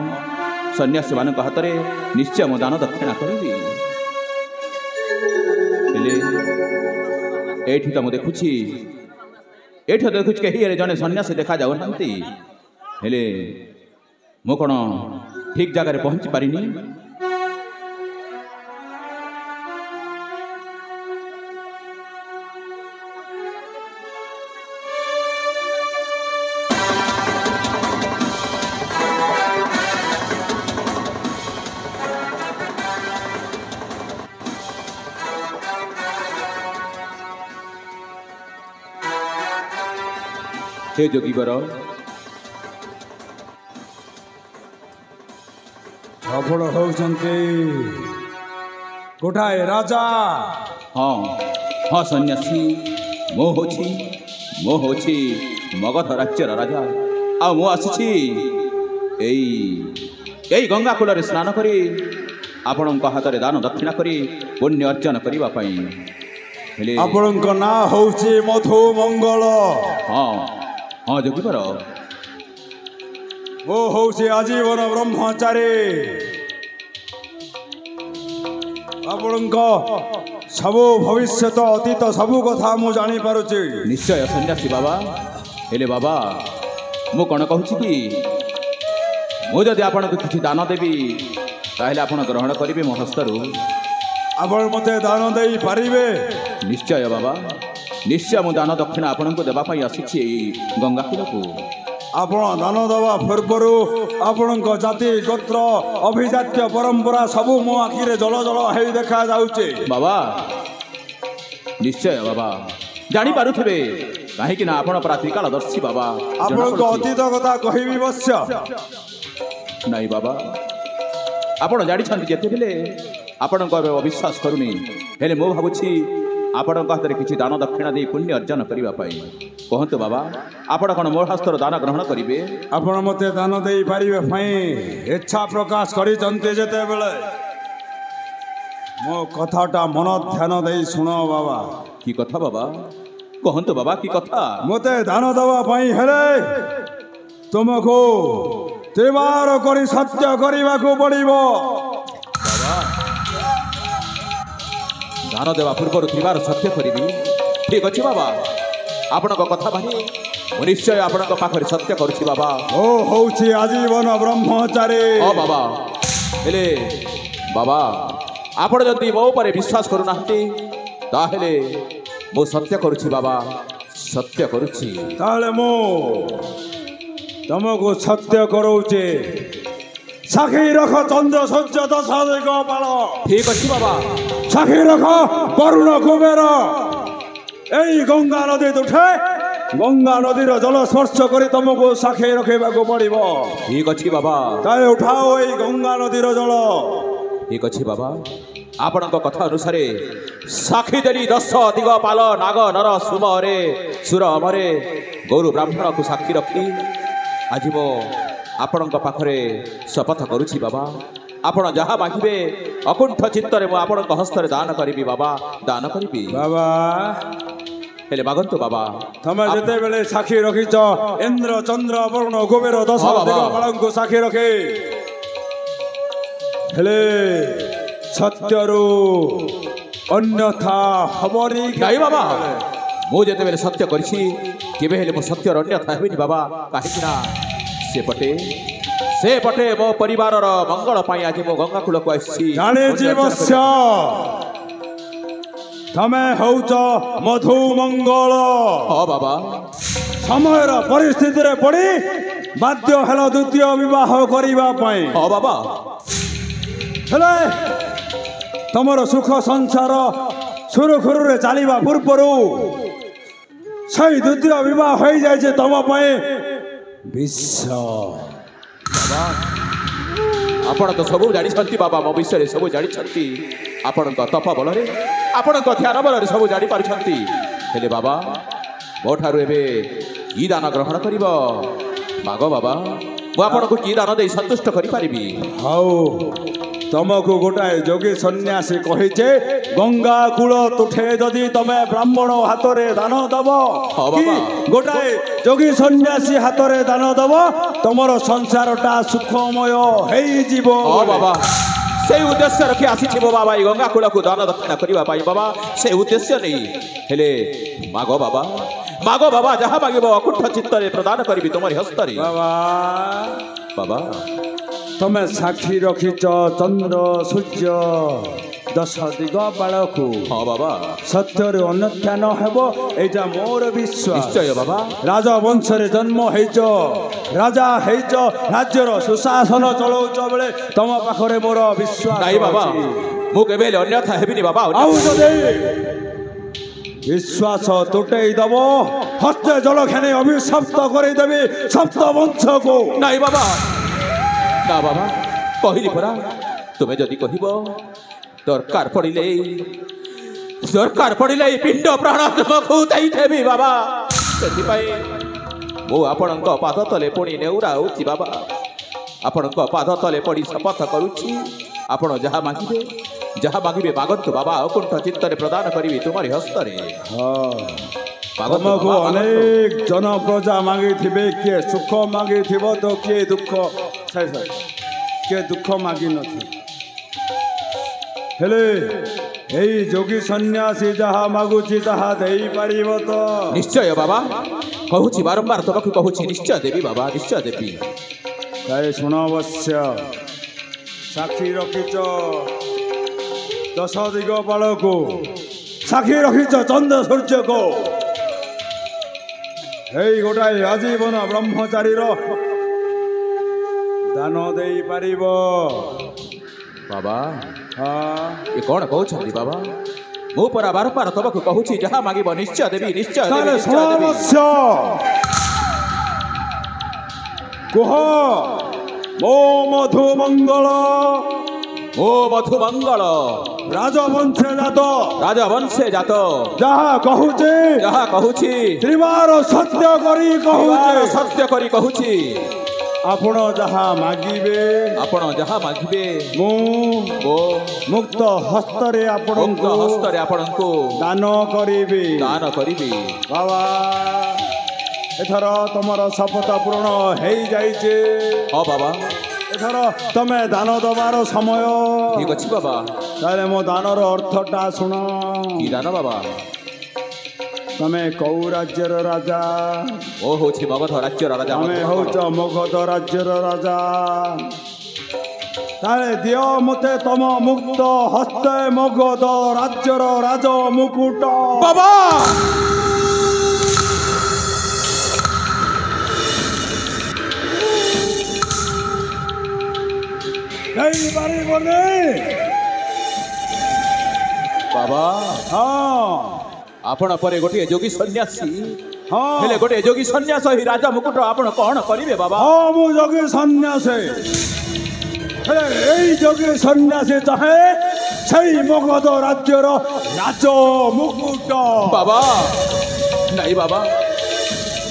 ସନ୍ନ୍ୟାସୀମାନଙ୍କ ହାତରେ ନିଶ୍ଚୟ ମୁଁ ଦାନ ଦକ୍ଷିଣା କରିବି। ହେଲେ ଏଇଠି ତ ମୁଁ ଦେଖୁଛି କେହି ହେଲେ ଜଣେ ସନ୍ନ୍ୟାସୀ ଦେଖାଯାଉନାହାନ୍ତି। ହେଲେ ମୁଁ କ'ଣ ଠିକ୍ ଜାଗାରେ ପହଞ୍ଚି ପାରିନି? हे जोगीवर ସଫଳ ହେଉଛନ୍ତି ଗୋଟାଏ ରାଜା। ହଁ ହଁ ସନ୍ନ୍ୟାସୀ, ମୁଁ ହେଉଛି ମଗଧ ରାଜ୍ୟର ରାଜା। ଆଉ ମୁଁ ଆସିଛି ଏଇ ଗଙ୍ଗାକୂଳରେ ସ୍ନାନ କରି ଆପଣଙ୍କ ହାତରେ ଦାନ ଦକ୍ଷିଣା କରି ପୁଣ୍ୟ ଅର୍ଜନ କରିବା ପାଇଁ। ହେଲେ ଆପଣଙ୍କ ନାଁ ହେଉଛି ମଧୁମଙ୍ଗଳ। ହଁ ହଁ ଯୋଗୀବର, ମୁଁ ହେଉଛି ଆଜୀବନ ବ୍ରହ୍ମଚାରୀ। ଆପଣଙ୍କ ସବୁ ଭବିଷ୍ୟତ ଅତୀତ ସବୁ କଥା ମୁଁ ଜାଣିପାରୁଛି। ନିଶ୍ଚୟ ସନ୍ନ୍ୟାସୀ ବାବା। ହେଲେ ବାବା, ମୁଁ କ'ଣ କହୁଛି କି ମୁଁ ଯଦି ଆପଣଙ୍କୁ କିଛି ଦାନ ଦେବି ତାହେଲେ ଆପଣ ଗ୍ରହଣ କରିବେ ମୋ ହସ୍ତରୁ? ଆପଣ ମୋତେ ଦାନ ଦେଇପାରିବେ? ନିଶ୍ଚୟ ବାବା, ନିଶ୍ଚୟ ମୁଁ ଦାନ ଦକ୍ଷିଣା ଆପଣଙ୍କୁ ଦେବା ପାଇଁ ଆସିଛି ଏଇ ଗଙ୍ଗାକୂଳକୁ। ଆପଣ ଦାନ ଦେବା ପୂର୍ବରୁ ଆପଣଙ୍କ ଜାତି ଗୋତ୍ର ଅଭିଜାତ୍ୟ ପରମ୍ପରା ସବୁ ମୋ ଆଖିରେ ଜଳ ଜଳ ହେଇ ଦେଖାଯାଉଛି। ବାବା ନିଶ୍ଚୟ ବାବା, ଜାଣିପାରୁଥିବେ କାହିଁକି ନା ଆପଣ ପରା ତ୍ରିକାଳଦର୍ଶୀ ବାବା। ଆପଣଙ୍କ ଅତୀତ କଥା କହିବି ବଶ୍ୟ? ନାଇଁ ବାବା, ଆପଣ ଜାଣିଛନ୍ତି ଯେତେବେଳେ ଆପଣଙ୍କ ଅବିଶ୍ୱାସ କରୁନି, ହେଲେ ମୁଁ ଭାବୁଛି ଆପଣଙ୍କ ହାତରେ କିଛି ଦାନ ଦକ୍ଷିଣା ଦେଇ ପୁଣ୍ୟ ଅର୍ଜନ କରିବା ପାଇଁ। କୁହନ୍ତୁ ବାବା, ଆପଣ କ'ଣ ମୋ ହସ୍ତର ଦାନ ଗ୍ରହଣ କରିବେ? ଆପଣ ମୋତେ ଦାନ ଦେଇପାରିବା ପାଇଁ ଇଚ୍ଛା ପ୍ରକାଶ କରିଛନ୍ତି ଯେତେବେଳେ ମୋ କଥାଟା ମନ ଧ୍ୟାନ ଦେଇ ଶୁଣ ବାବା। କି କଥା ବାବା? କୁହନ୍ତୁ ବାବା, କି କଥା? ମୋତେ ଦାନ ଦେବା ପାଇଁ ହେଲେ ତୁମକୁ ତ୍ରିବାର କରି ସତ୍ୟ କରିବାକୁ ପଡ଼ିବ। ଦାନ ଦେବା ପୂର୍ବରୁ ତ୍ରିବାର ସତ୍ୟ କରିବି? ଠିକ୍ ଅଛି ବାବା, ଆପଣଙ୍କ କଥା ଭାଇ ମୁଁ ନିଶ୍ଚୟ ଆପଣଙ୍କ ପାଖରେ ସତ୍ୟ କରୁଛି ବାବା। ଓ ହେଉଛି ଆଜୀବନ ବ୍ରହ୍ମଚାରୀ। ହଁ ବାବା, ହେଲେ ବାବା ଆପଣ ଯଦି ମୋ ଉପରେ ବିଶ୍ୱାସ କରୁନାହାନ୍ତି ତାହେଲେ ମୁଁ ସତ୍ୟ କରୁଛି ବାବା, ସତ୍ୟ କରୁଛି। ତାହେଲେ ମୁଁ ତମକୁ ସତ୍ୟ କରଉଛି। ସାକ୍ଷୀ ରଖ ଚନ୍ଦ୍ର ସୂର୍ଯ୍ୟ ଦଶ ଦିଗ ପାଳ। ଠିକ୍ ଅଛି ବାବା। ସାକ୍ଷୀ ରଖ ବରୁଣ କୁବେର। ଏଇ ଗଙ୍ଗା ନଦୀ ତୁଠେ ଗଙ୍ଗା ନଦୀର ଜଳ ସ୍ପର୍ଶ କରି ତମକୁ ସାକ୍ଷୀ ରଖେଇବାକୁ ପଡ଼ିବ। ଠିକ୍ ଅଛି ବାବା। ତାହେଲେ ଉଠାଅ ଏଇ ଗଙ୍ଗା ନଦୀର ଜଳ। ଠିକ୍ ଅଛି ବାବା, ଆପଣଙ୍କ କଥା ଅନୁସାରେ ସାକ୍ଷୀ ଦେଲି ଦଶ ଦିଗ ପାଲ ନାଗ ନର ସୁମରେ ସୁର ଅମରେ ଗୌରୁ ବ୍ରାହ୍ମଣକୁ ସାକ୍ଷୀ ରଖି ଆଜି ମୁଁ ଆପଣଙ୍କ ପାଖରେ ଶପଥ କରୁଛି ବାବା, ଆପଣ ଯାହା ମାଗିବେ ଅକୁଣ୍ଠ ଚିତ୍ତରେ ମୁଁ ଆପଣଙ୍କ ହସ୍ତରେ ଦାନ କରିବି ବାବା, ଦାନ କରିବି ବାବା। ହେଲେ ମାଗନ୍ତୁ ବାବା। ତମେ ଯେତେବେଳେ ସାକ୍ଷୀ ରଖିଛ ଇନ୍ଦ୍ର ଚନ୍ଦ୍ର ବରୁଣ କୁବେର ଦଶ ଦିଗ ପାଳଙ୍କୁ ସାକ୍ଷୀ ରଖେ, ହେଲେ ସତ୍ୟରୁ ଅନ୍ୟଥା ହବନି। ନାଇଁ ବାବା, ମୁଁ ଯେତେବେଳେ ସତ୍ୟ କରିଛି କେବେ ହେଲେ ମୁଁ ସତ୍ୟର ଅନ୍ୟଥା ହେବିନି ବାବା। କାହିଁକି ନା ସେପଟେ ମୋ ପରିବାରର ମଙ୍ଗଳ ପାଇଁ ଆଜି ମୋ ଗଙ୍ଗାକୂଳକୁ ଆସିଛି। ଜାଣିଛି ବଶ୍ୟ, ତମେ ହେଉଛ ମଧୁମଙ୍ଗଳ। ହଁ ବାବା। ସମୟର ପରିସ୍ଥିତିରେ ପଡ଼ି ବାଧ୍ୟ ହେଲ ଦ୍ୱିତୀୟ ବିବାହ କରିବା ପାଇଁ। ହଁ ବାବା। ହେଲେ ତମର ସୁଖ ସଂସାର ସୁରୁଖୁରୁରେ ଚାଲିବା ପୂର୍ବରୁ ସେଇ ଦ୍ୱିତୀୟ ବିବାହ ହୋଇଯାଇଛି ତମ ପାଇଁ ବିଷ। ଆପଣ ତ ସବୁ ଜାଣିଛନ୍ତି ବାବା, ମୋ ବିଷୟରେ ସବୁ ଜାଣିଛନ୍ତି। ଆପଣଙ୍କ ତପ ବଳରେ ଆପଣଙ୍କ ଧ୍ୟାନ ବଳରେ ସବୁ ଜାଣିପାରୁଛନ୍ତି। ହେଲେ ବାବା ମୋ ଠାରୁ ଏବେ କି ଦାନ ଗ୍ରହଣ କରିବ? ମାଗ ବାବା, ମୁଁ ଆପଣଙ୍କୁ କି ଦାନ ଦେଇ ସନ୍ତୁଷ୍ଟ କରିପାରିବି? ହଉ, ତମକୁ ଗୋଟାଏ ଯୋଗୀ ସନ୍ନ୍ୟାସୀ କହିଛେ ଗଙ୍ଗା କୂଳ ତୁଠେ ଯଦି ତମେ ବ୍ରାହ୍ମଣ ହାତରେ ଦାନ ଦବ, ହଁ କି ବାବା। ଗୋଟାଏ ଯୋଗୀ ସନ୍ନ୍ୟାସୀ ହାତରେ ଦାନ ଦବ, ତମର ସଂସାରଟା ସୁଖମୟ ହେଇଯିବ। ହଁ ବାବା, ସେଇ ଉଦ୍ଦେଶ୍ୟ ରଖି ଆସିଛି ମୋ ବାବା ଏଇ ଗଙ୍ଗା କୂଳକୁ ଦାନ ଦକ୍ଷିଣା କରିବା ପାଇଁ ବାବା, ସେ ଉଦ୍ଦେଶ୍ୟ ନେଇ। ହେଲେ ମାଗ ବାବା, ମାଗ ବାବା, ଯାହା ମାଗିବ ଅକୁଣ୍ଠ ଚିତ୍ତରେ ପ୍ରଦାନ କରିବି ତୁମରି ହସ୍ତରେ। ବାବା, ବାବା ତମେ ସାକ୍ଷୀ ରଖିଛ ଚନ୍ଦ୍ର ସୂର୍ଯ୍ୟ ଦଶ ଦିଗ ପାଳକୁ। ହଁ ବାବା, ସତ୍ୟରେ ଅନୁଧ୍ୟାନ ହେବ, ଏଇଟା ମୋର ବିଶ୍ୱାସ। ନିଶ୍ଚୟ ବାବା। ରାଜବଂଶରେ ଜନ୍ମ ହେଇଛ, ରାଜା ହେଇଛ, ରାଜ୍ୟର ସୁଶାସନ ଚଳଉଛ ବେଳେ ତମ ପାଖରେ ମୋର ବିଶ୍ୱାସ ନାଇଁ ବାବା, ଅଛି। ମୁଁ କେବେ ହେଲେ ଅନ୍ୟଥା ହେବିନି ବାବା। ଆଉ ଯଦି ବିଶ୍ୱାସ ତୁଟେଇ ଦବ, ହସ୍ତେ ଜଳଖାନେ ଅଭିଶପ୍ତ କରିଦେବି ସପ୍ତ ବଂଶକୁ। ନାଇଁ ବାବା, ନା ବାବା, କହିଲି ପରା, ତୁମେ ଯଦି କହିବ ଦରକାର ପଡ଼ିଲେ ଏଇ ପିଣ୍ଡ ପ୍ରାଣ ତୁମକୁ ଦେଇଦେବି ବାବା। ସେଥିପାଇଁ ମୁଁ ଆପଣଙ୍କ ପାଦ ତଳେ ପୁଣି ନେଉରାଉଛି ବାବା। ଆପଣଙ୍କ ପାଦ ତଳେ ପଡ଼ି ଶପଥ କରୁଛି, ଆପଣ ଯାହା ମାଗିବେ ମାଗନ୍ତୁ ବାବା, ଅକୁଣ୍ଠ ଚିତ୍ତରେ ପ୍ରଦାନ କରିବି ତୁମରି ହସ୍ତରେ। ତମକୁ ଅନେକ ଜନ ପ୍ରଜା ମାଗିଥିବେ, କିଏ ସୁଖ ମାଗିଥିବ ତ କିଏ ଦୁଃଖ, କିଏ ଦୁଃଖ ମାଗିନଥିବ। ହେଲେ ଏଇ ଯୋଗୀ ସନ୍ନ୍ୟାସୀ ଯାହା ମାଗୁଛି ତାହା ଦେଇପାରିବ ତ? ନିଶ୍ଚୟ ବାବା, କହୁଛି ବାରମ୍ବାର ତମକୁ କହୁଛି, ନିଶ୍ଚୟ ଦେବି ବାବା, ନିଶ୍ଚୟ ଦେବି। ତାই ଶୁଣ ଅବଶ୍ୟ, ସାକ୍ଷୀ ରଖିଛ ଦଶ ଦିଗ ପାଳକୁ, ସାକ୍ଷୀ ରଖିଛ ଚନ୍ଦ୍ର ସୂର୍ଯ୍ୟକୁ, ଏଇ ଗୋଟାଏ ଆଜୀବନ ବ୍ରହ୍ମଚାରୀର ଦାନ ଦେଇପାରିବ ବାବା? ହଁ, ଏ କ'ଣ କହୁଛନ୍ତି ବାବା? ମୁଁ ପରା ବାରମ୍ବାର ତମକୁ କହୁଛି, ଯାହା ମାଗିବ ନିଶ୍ଚୟ ଦେବି, ନିଶ୍ଚୟ ଦେବି, ତାହେଲେ ନିଶ୍ଚୟ ଦେବି। ଅବଶ୍ୟ କୁହ, ମୋ ମଧୁମଙ୍ଗଳ ରାଜବଂଶେ ଜାତ ଯାହା କହୁଛି ତ୍ରିବାର ସତ୍ୟ କରି କହୁଛି। ଆପଣ ଯାହା ମାଗିବେ ମୁଁ ମୁକ୍ତ ହସ୍ତରେ ଆପଣଙ୍କୁ ଦାନ କରିବି। ବାବା, ଏଥର ତମର ଶପଥ ପୂରଣ ହେଇଯାଇଛି। ହଁ ବାବା, ଏଥର ତମେ ଦାନ ଦବାର ସମୟ। ଠିକ ଅଛି ବାବା। ତାହେଲେ ମୋ ଦାନର ଅର୍ଥଟା ଶୁଣ। କି ଦାନ ବାବା? ତମେ କୋଉ ରାଜ୍ୟର ରାଜା? ଓ ହଉଛି ମଗଧ ରାଜ୍ୟର ରାଜା। ତମେ ହଉଛ ମଗଧ ରାଜ୍ୟର ରାଜା। ତାହେଲେ ଦିଅ ମତେ ତମ ମୁକ୍ତ ହସ୍ତେ ମଗଧ ରାଜ୍ୟର ରାଜ ମୁକୁଟ। ବାବା, ଦେଇପାରିବନି? ବାବା, ହଁ, ଆପଣ ପରେ ଗୋଟିଏ ଯୋଗୀ ସନ୍ନ୍ୟାସୀ, ହଁ, ହେଲେ ଗୋଟିଏ ଯୋଗୀ ସନ୍ନ୍ୟାସ ଏହି ରାଜା ମୁକୁଟ ଆପଣ କ'ଣ କରିବେ ବାବା? ହଁ, ମୁଁ ଯୋଗୀ ସନ୍ନ୍ୟାସୀ। ହେଲେ ଏଇ ଯୋଗୀ ସନ୍ନ୍ୟାସୀ ଚାହେଁ ସେଇ ମଗଧ ରାଜ୍ୟର ରାଜ ମୁକୁଟ। ବାବା, ନାଇଁ ବାବା,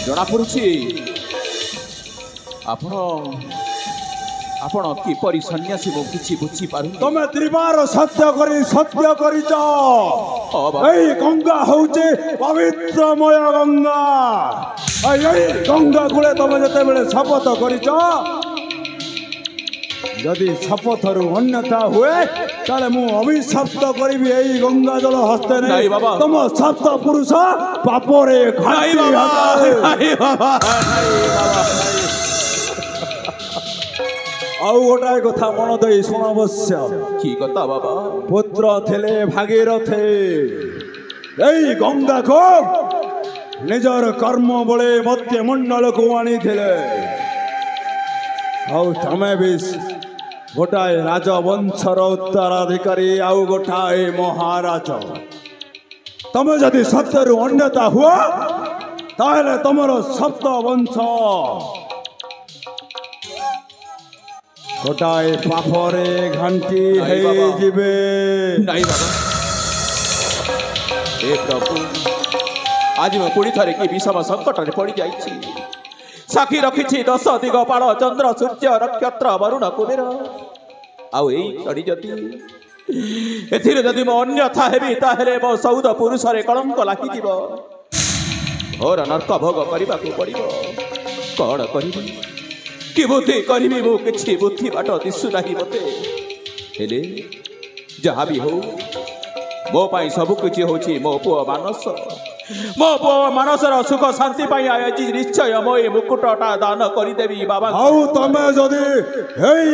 ଜଣାପଡ଼ୁଛି ଆପଣ କିପରି ସନ୍ନ୍ୟାସୀ ମୁଁ କିଛି ବୁଝିପାରୁନି। ତମେ ତ୍ରିବାର ସତ୍ୟ କରିଛ। ହଁ ବାବା। ଏଇ ଗଙ୍ଗା ହଉଛି ପବିତ୍ରମୟ ଗଙ୍ଗା। ଏଇ ଗଙ୍ଗା କୂଳେ ତମେ ଯେତେବେଳେ ଶପଥ କରିଛ, ଯଦି ଶପଥରୁ ଅନ୍ୟଥା ହୁଏ ତାହେଲେ ମୁଁ ଅଭିଶପ୍ତ କରିବି ଏଇ ଗଙ୍ଗା ଜଳ ହସ୍ତେ ନାଇଁ ନେଇ ବାବା। ତମ ସପ୍ତ ପୁରୁଷ ପାପରେ ନାଇଁ ଘାଟି ବାବା, ହଟାଏ। ନାଇଁ ବାବା, ନାଇଁ ବାବା। ଆଉ ଗୋଟାଏ କଥା ମନ ଦେଇ ଶୁଣ ଅବଶ୍ୟ। କି କଥା ବାବା? ପୁତ୍ର ଥିଲେ ଭାଗୀରଥୀ, ଏଇ ଗଙ୍ଗାକୁ ନିଜର କର୍ମ ବଳେ ମତ୍ୟ ମଣ୍ଡଳକୁ ଆଣିଥିଲେ। ଆଉ ତମେ ବି ଗୋଟାଏ ରାଜବଂଶର ଉତ୍ତରାଧିକାରୀ, ଆଉ ଗୋଟାଏ ମହାରାଜ। ତମେ ଯଦି ସତ୍ୟରୁ ଅନ୍ୟତା ହୁଅ ତାହେଲେ ତମର ସପ୍ତ ବଂଶ ଗୋଟାଏ ପାପରେ ଘାଣ୍ଟି ନାଇଁ ବାବା। ହେଇଯିବେ। ନାଇଁ ବାବା, ଏ ପ୍ରଭୁ, आज मैं पुणी थरे कि विषम संकट में पड़ जाइछि साखी रखिछि 10 दिगपाल चंद्र सूर्य नक्षत्र वरुण कुबेर आउ एई छड़ी जति एथिरे जदि मो अन्यथा हेबि ताहेले मो सौद पुरुष रे कलंक लागि जीव घोर नर्क भोग करबा को पड़िबो कौन करिबि कि बुद्धि करिबि मो किछि बुद्धि बाट दिसु नाही मते हेले जहा भी हो मो पाई सब किछि होछि मो पुओ मानसर सुख शांति पाई आज निश्चय मो ए मुकुटटा दान करि देबी बाबा आउ तमे जदि हेई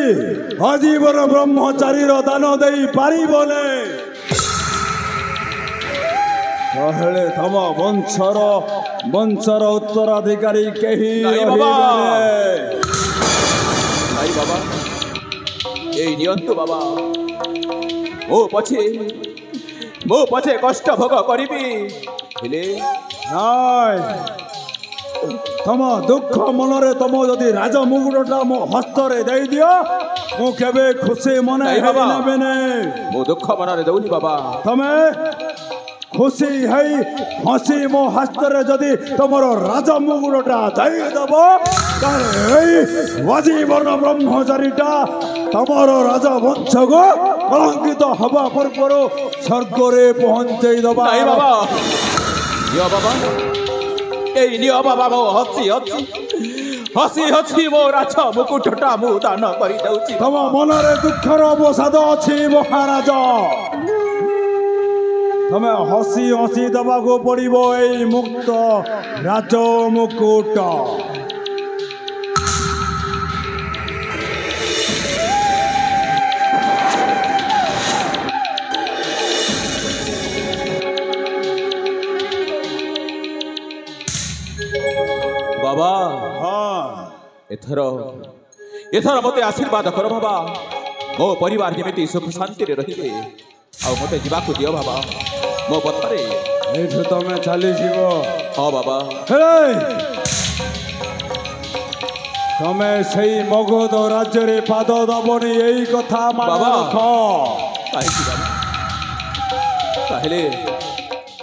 आजीवन ब्रह्मचारी रो दान देई पारिबने ताहेले तम वंशर उत्तराधिकारी केही नाही बाबा रहिबने नाही बाबा ए नियंतु बाबा मो पछे कष्ट भोग करिबी हेले नाय तम दुख मनरे तम जदि राज मुकुटटा मो हस्तरे देई दियो मु केबे खुशी मने नाही बाबा। हेबिनेबेने मो दुख मनरे दउनी बाबा तमे खुशी हई हसी मो हस्तरे जदि तमरो राज मुकुटटा देई दबो तारे आजीवन ब्रह्मचारीटा तमरो राज वंशको कलंकित हवा पूर्वरु स्वर्गरे पहुंचई दबा नाही बाबा नियो बाबा ए नियो बाबा मो हसी मो राज मुकुटटा मु दान करि दउछि तम मनरे दुखर अवसाद अछि महाराज तमे हसी दबा को पड़िबो एई मुक्त राज मुकुट बाबा हाँ एथर मते आशीर्वाद कर बाबा मो परिवार जेमिति सुख शांति रे रहिबे आ मते जीवाकु दियो बाबा मो पथरे एठु तमे चली जीवो हाँ बाबा हे तमे सेई मगध राज्य रे पाद दबनी एई कथा मान बाबा। रख काहेकि बाबा ताहेले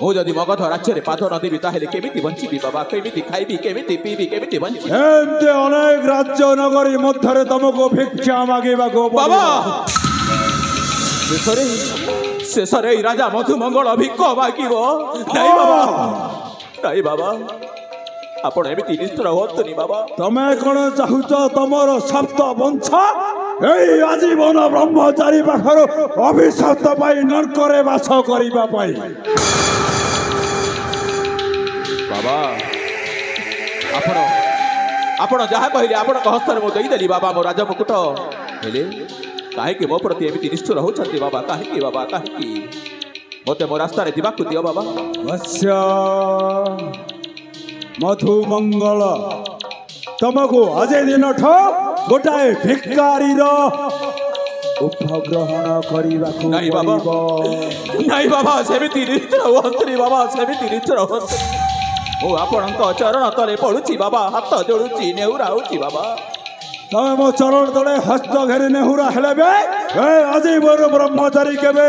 मो जदि मगध राज्य रे पाद न देबी ताहेले केमिति बंचिबी बाबा केमिति खाइबी केमिति पीबी केमिति बंचिबी एमते अनेक राज्य नगरी मध्यरे तमको भिक्षा मागिबा को बाबा शेषरे राजा मधुमंगल भिक्ष मागिबो नहीं बाबा आपण एमिति निष्ठुर होतनी बाबा तमे कोन चाहुच तमरो सप्त वंश एई आजीवन ब्रह्मचारी पाखरो अभिशप्त पाई नरकरे वास करिबा पाई बाबा आपण जहा कहले आपण हस्तर मो देई देली बाबा मो राजा मुकुट हेले काहेकि मो प्रति एमिति निष्ठुर होछंती बाबा काहेकि बाबा काहेकि मते मो रास्ता रे दिबाकु दियो बाबा वश्य मधुमंगल तमको अजे दिन गोटाए भिकारी उपग्रहण करने नहीं बाबा सेमिति निष्ठुर होतनी बाबा सेमिति निष्ठुर होतनी मो आपणक चरण तले पड़ुची बाबा हाथ जोड़ुची नेहुराउची बाबा तमे मो चरण तले हस्त घेरी नेहुरा हेले बे आजीवन ब्रह्मचारी केबे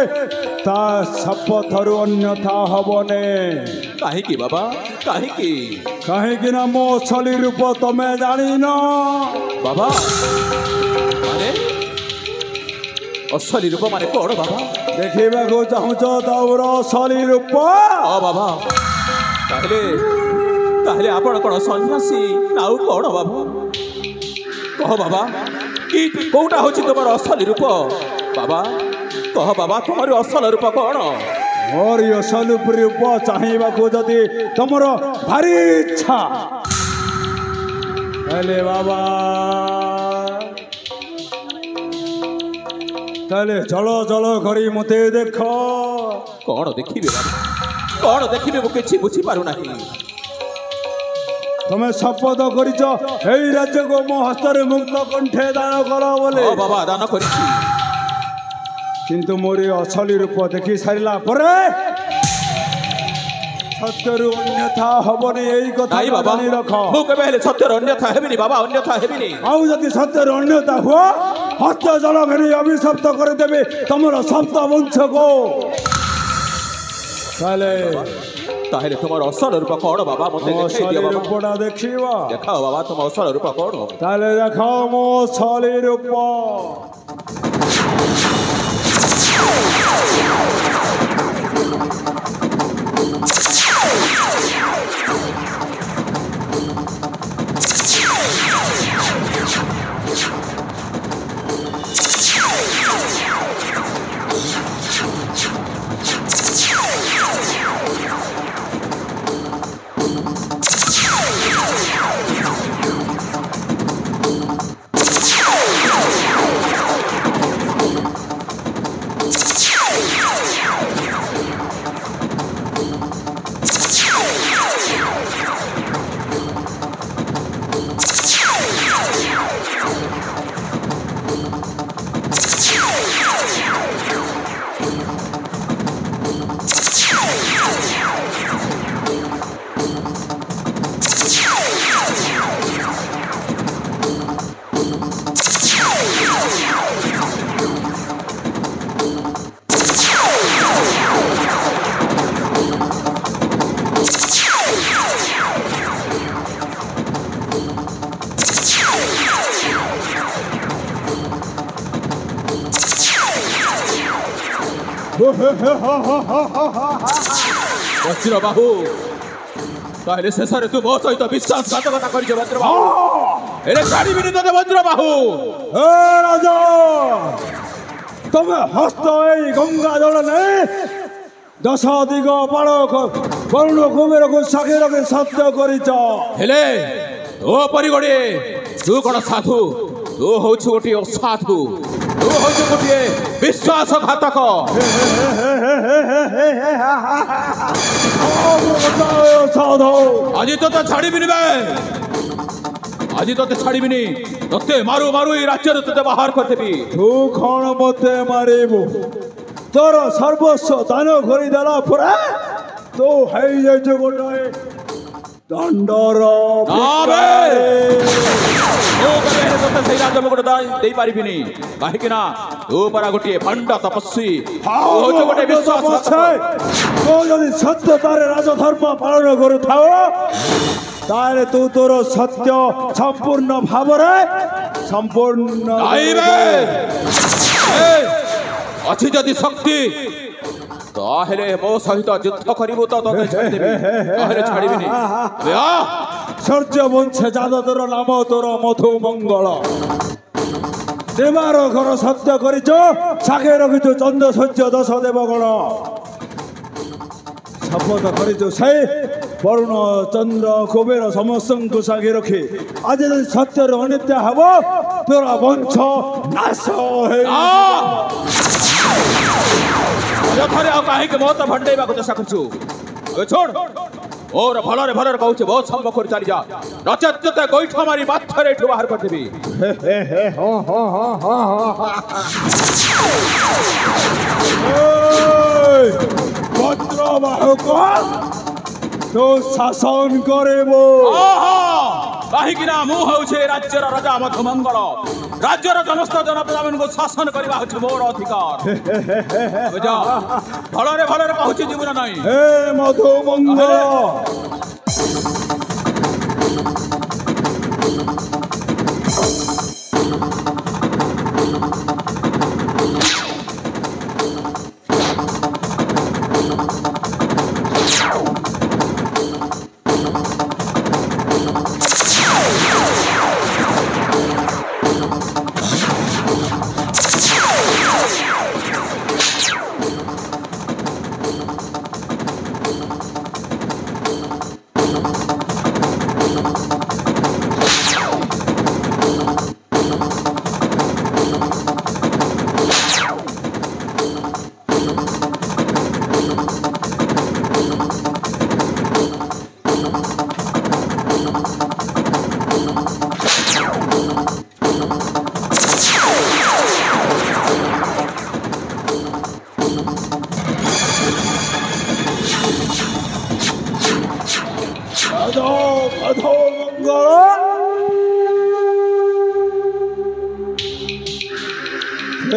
ता शपथरु अन्यथा हबने काहेकि बाबा काहेकि काहेकि ना मो छली रूप तमे जानी न बाबा माने असली रूप माने कोन बाबा देखिबा को चाहुच तौर असली रूप बाबा ताहले आपण कोन सन्यासी नाउ कोन बाबा कह बाबा कि कोटा होची तमर असली रूप बाबा कह बाबा तमर असल रूप कोन मोर असल रूप चाहिबा को जदी तमर भारी इच्छा हेले बाबा ताले चलो चलो करी मते देख कोन देखिबे बाबा कोन देखिबे मु किछि बुझी पारु नाही तमे शपथ करिच हेई राज्य को मो हस्तर मुक्त कंठे दान कर बोले बाबा दान करिछि किंतु मोरी असली रूप देखि सारिला परे सत्यरु अन्यथा हबनी एई कथा नाही बाबा जानि रख मु केबे हेले सत्यर अन्यथा हेबिनी बाबा अन्यथा हेबिनी आउ जति सत्यरु अन्यथा हो हस्त जल घरी अभिशप्त कर देबे तमरो सप्त वंश को তাহলে তোমার অসল রূপ কଣ বাবা মতে দেখাই দিও বাবা রূপটা দেখিবা দেখাও বাবা তোমার অসল রূপ কଣ তাহলে দেখাও মো ছলি রূপ ବଜ୍ର ବାହୁ ତାହେଲେ ଶେଷରେ ତୁ ମୋ ସହିତ ବିଶ୍ୱାସଘାତକତା କରିଛ ବଜ୍ର ବାହୁ ଏରେ ଛାଡ଼ିବିନି ତତେ ବଜ୍ର ବାହୁ ରାଜା ତମେ ହସ୍ତ ଏଇ ଗଙ୍ଗା ଜଳ ନେଇ ଦଶ ଦିଗ ପାଳ ବରୁଣ କୁବେରକୁ ସାକ୍ଷୀ ରଖି ସତ୍ୟ କରିଛ ହେଲେ ତୋ ପରି ଗୋଟିଏ ତୁ କ'ଣ ସାଧୁ ତୁ ହଉଛୁ ଗୋଟିଏ ଅସାଧୁ ତୁ ହଉଛୁ ଗୋଟିଏ ବିଶ୍ୱାସଘାତକ ଆଜି ତତେ ଛାଡ଼ିବିନି ବେ ଆଜି ତତେ ଛାଡ଼ିବିନି ତତେ ମାରୁ ମାରୁ ଏଇ ରାଜ୍ୟରୁ ତତେ ବାହାର କରିଦେବି ତୁ କ'ଣ ମତେ ମାରିବୁ ତୋର ସର୍ବସ୍ୱ ଦାନ କରିଦେଲା ପରେ ତୁ ହେଇଯାଇଛୁ ଗୋଟାଏ ଦଣ୍ଡର ସେଇ ରାଜମୁକୁଟ ଦେଇପାରିବିନି କାହିଁକି ନା ତୁ ପରା ଗୋଟିଏ ଭଣ୍ଡ ତପସ୍ୱୀ ଗୋଟେ ବିଶ୍ୱାସ ତୁ ଯଦି ସତ୍ୟତାରେ ରାଜଧର୍ମ ପାଳନ କରୁଥାଉ ତାହେଲେ ତୁ ତୋର ସତ୍ୟ ସମ୍ପୂର୍ଣ୍ଣ ଭାବରେ ସମ୍ପୂର୍ଣ୍ଣ ଅଛି ଯଦି ଶକ୍ତି ତାହେଲେ ମୋ ସହିତ ଯୁଦ୍ଧ କରିବୁ ତ ତତେ ଛାଡ଼ିଦେବି ତାହେଲେ ଛାଡ଼ିବିନି ସୂର୍ଯ୍ୟ ବଂଶେ ଯାଦବର ନାମ ତୋର ମଧୁମଙ୍ଗଳ ଦେବାର ଘର ସତ୍ୟ କରିଛ ସାକ୍ଷୀ ରଖିଛୁ ଚନ୍ଦ୍ର ସୂର୍ଯ୍ୟ ଦଶ ଦେବଗଣ ଶପଥ କରିଛୁ ସେଇ ବରୁଣ ଚନ୍ଦ୍ର କୁବେର ସମସ୍ତଙ୍କୁ ସାକ୍ଷୀ ରଖି ଆଜି ଯଦି ସତ୍ୟର ଅନିତ୍ୟ ହେବ ତୋର ବଂଶ ନାଶ ଯଥାରେ ଆଉ କାହିଁକି ମୋ ତ ଭଣ୍ଡେଇବାକୁ ଚେଷ୍ଟା କରୁଛୁ ଛୋଡ଼ ମୋର ଭଲରେ ଭଲରେ କହୁଛି ବହୁତ ସମ୍ମୁଖରୁ ଚାଲିଯା ନଚେତ୍ ତତେ ଗୋଇଠ ମାରି ମାଥରେ ଏଠୁ ବାହାର କରିଦେବି ପତ୍ର ବାହକ ତୁ ଶାସନ କରିବୁ କାହିଁକି ନା ମୁଁ ହଉଛି ରାଜ୍ୟର ରାଜା ମଧୁମଙ୍ଗଳ ରାଜ୍ୟର ସମସ୍ତ ଜନପ୍ରଜାମାନଙ୍କୁ ଶାସନ କରିବା ହଉଛି ମୋର ଅଧିକାର ଭଲରେ ଭଲରେ କହୁଛି ଯିବୁ ନା ନାହିଁ ହେ ମଧୁମଙ୍ଗଳ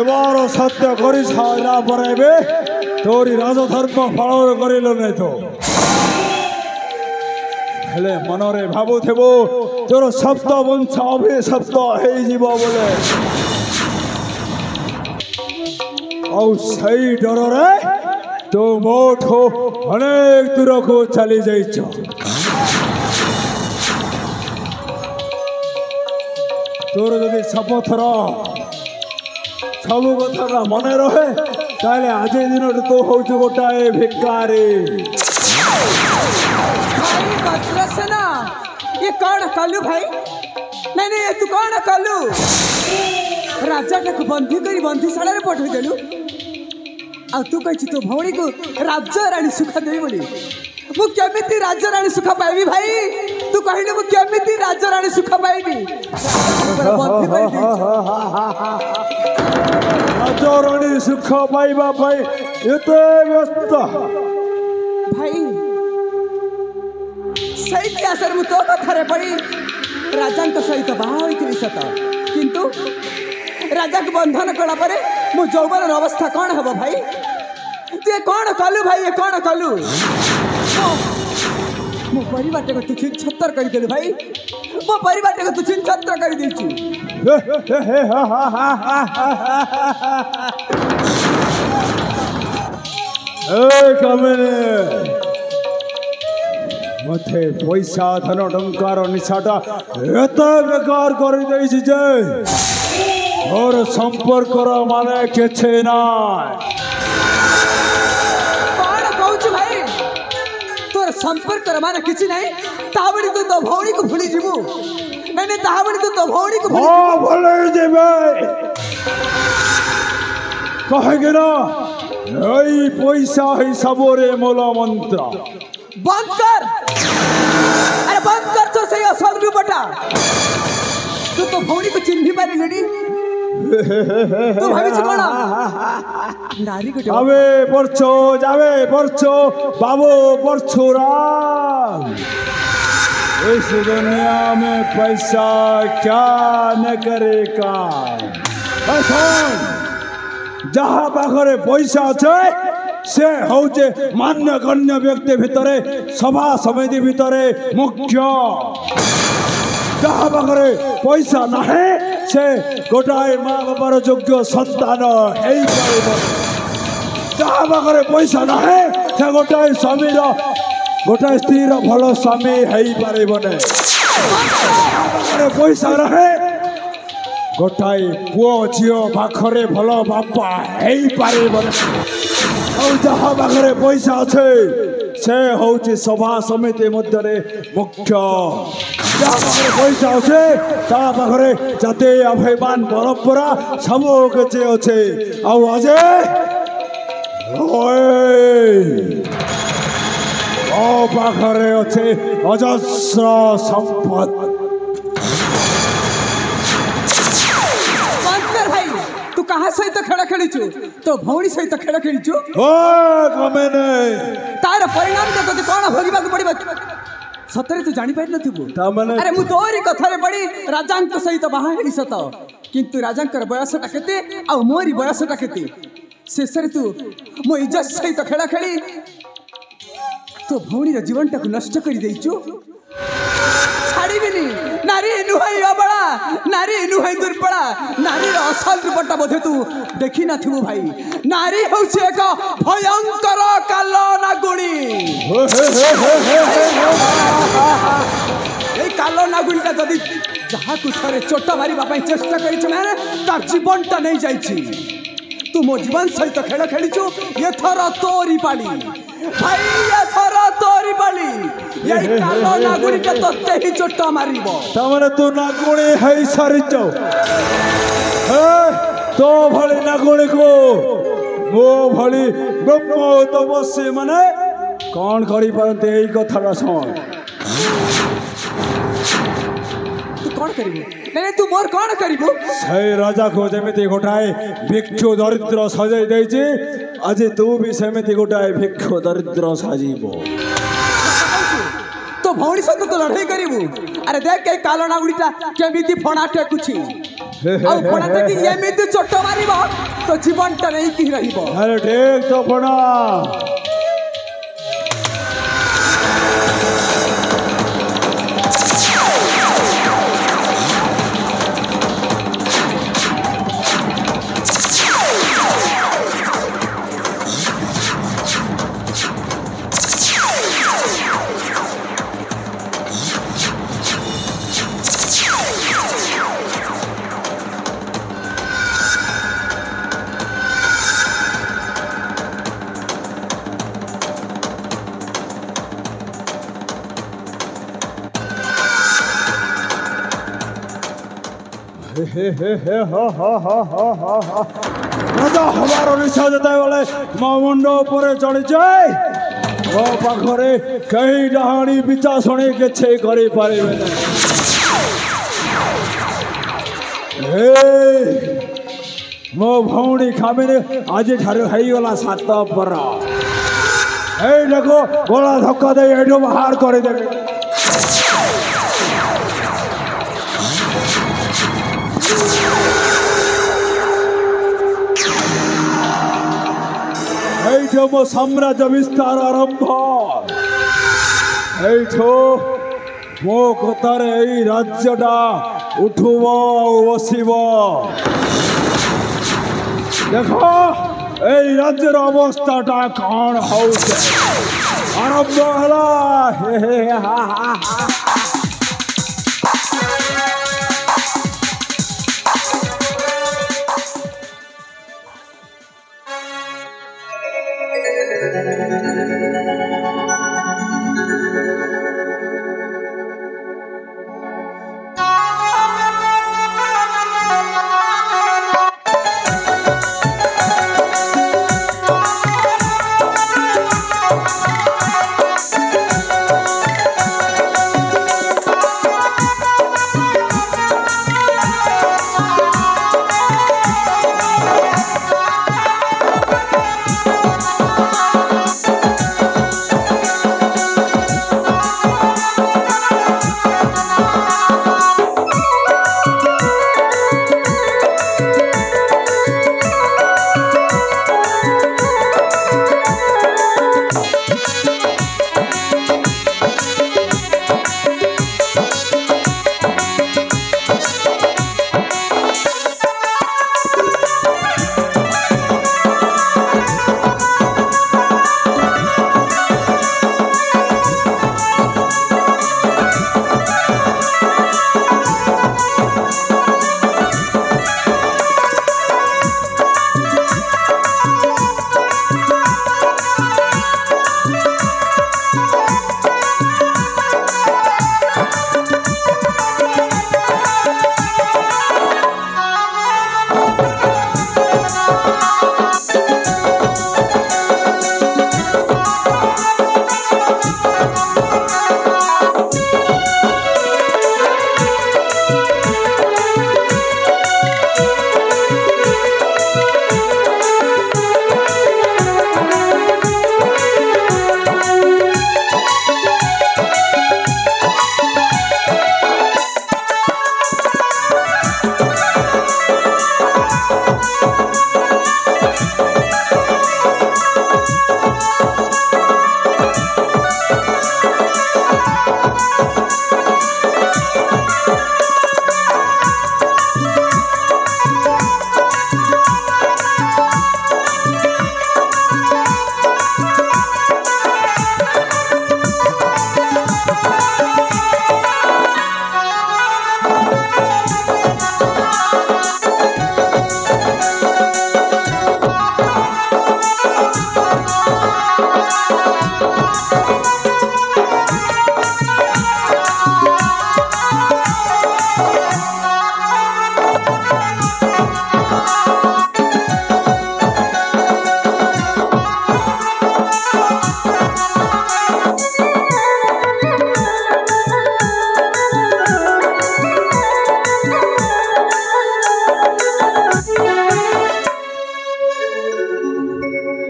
এবার সত্য করি সারা পরাইবে তোর রাজধর্ম পালন করিল নাই তো ହେଲେ ମନରେ ଭାବୁଥିବୁ ତୋର ଶବ୍ଦ ବଂଶ ଅଭିଶପ୍ତ ହେଇଯିବ ବୋଲେ ଆଉ ସେଇ ଡରରେ ତୁ ମୋଠୁ ଅନେକ ଦୂରକୁ ଚାଲି ଯାଇଛ ତୋର ଯଦି ଶପଥର ସବୁ କଥାଟା ମନେ ରହେ ତାହେଲେ ଆଜି ଦିନଠୁ ତୁ ହଉଛୁ ଗୋଟାଏ ଭିକାରୀ ना ये कौन कलू भाई नहीं नहीं तू कौन कलू राजा को बंदी करी बंदीशाला रे पठे देलु आ तू कहि तो भौणी को राज्य रानी सुखा देई बोली मु केमिति राज्य रानी सुखा पाइबी भाई तू कहिले मु केमिति राज्य रानी सुखा पाइबी बंदी करी राज्य रानी सुखा पाइबा भाई एते व्यस्त भाई सही आसर मु तो कथारे पड़ी राजा सहित बाहा होइथिली सत किंतु राजा को बंधन कला परे मो जौवन अवस्था कौन हबो भाई तू कौन कलु भाई ये कौन कलु मो परिवार को तू छत्तर कर देलु भाई मो परिवार को तू छत्तर कर देछु ए कमने मते पैसा धन टंकार निशाटा एते बेकार कर देछि जे और संपर्क माने केछे ना कौन कहू भाई तोर संपर्क माने किछि नहीं ताबड़ी तू तो भौणी को भूली जीवु नहीं नहीं ताबड़ी तू तो भौणी को भूली हां भले जेबे कहे गेना एई पैसा ही सबरे मूल मंत्र बंद कर अरे बंद कर तो सही असल रूपटा तू तो भौणी को चिन्ह पारी लेडी तू भाभी कोन नारी को जावे परचो बाबू परचुराम इस दुनिया में पैसा क्या न करेगा जहाँ पाखरे पैसा अच्छे से हौचे मान्य गण्य व्यक्ति भितरे सभा समिति भितरे मुख्य जहाँ पाखरे पैसा नाहे से गोटाए माँ बापार योग्य संतान जहाँ पाखरे पैसा नाहे से गोटाए स्वामीर गोटाए स्त्रीर भल स्वामी है पारे पैसा रहे गोटाए पुओ झील पाखरे भल बापा है पारे जहाँ पाखे पैसा अच्छे से हूँ सभा समिति मध्य मुख्य जहाँ पाखे पैसा अच्छे ता पाखे जाते अभिमान परंपरा सब किसी अच्छे आज पाखे अच्छे अजस्र संपद कहाँ सहित खेल खेलु तो भौणी सहित खेल खेलु तार परिणाम तो कौन भोगवा पड़ा सतरे तू जानी पारि नथिबु अरे मु तोरी कथारे पड़ी राजा सहित बाहा हेली सत किंतु राजा बयसटा केते आ मोरी बयसटा केते शेष तू मो इज्जत सहित खेल खेली तो भौणीर जीवनटा को नष्ट कर देइछु छाड़ीबिनी नारी नुहाई अबला नारी नुहाई दुर्बला नारी असल रूपटा बोधे तू देखी नथिबु भाई नारी होउछे एक भयंकर कालो नागुणी ए कालो नागुणीटा जदि जहा को थरे चोट मारिबा पई चेष्टा करिछु माने तार जीवनटा नै जाइछि तू मो जीवन सहित खेल खेलिछु एथर तोरी पाली भाई एथर तोरी पाली यही कालो नागुणी के तोते ही चोट मारिबो तमने तू नागुणी है सारिचो तो भली नागुणी को मो भली ब्रह्म तपस्वी माने कौन करि पारते एई कथाटा सुन तू कौन करिबो नहीं तू मोर कौन करिबो से राजा को जेमिति गोटाए भिक्षु दरिद्र सजाई देछि आज तू भी सेमिति गोटाए भिक्षु दरिद्र साजीबो तो भौणी सहित तो लड़ाई करिबू अरे देख के कालो नागुड़ीटा केमिति फणा टेकुछि ଆଉ ଫଣାଟା କି ଏମିତି ଚୋଟ ମାରିବ ତ ଜୀବନଟା ନେଇକି ରହିବ। अरे ठीक तो फणा राजा हमारो निशा जता वाले मो मुंडो ऊपर चढ़ जाए मो पाखरे कहीं डहाणी बिचा सुनी के छे करी पारिबे हे मो भौणी खामिने आज ठारे हई गला 7 पर ए देखो गोला धक्का दे एडो बाहर करे देबे मो साम्राज्य विस्तार आरंभ मो कतार राज्यटा उठुब बसब देख राज्यर अवस्थाटा कौन हो आरंभ है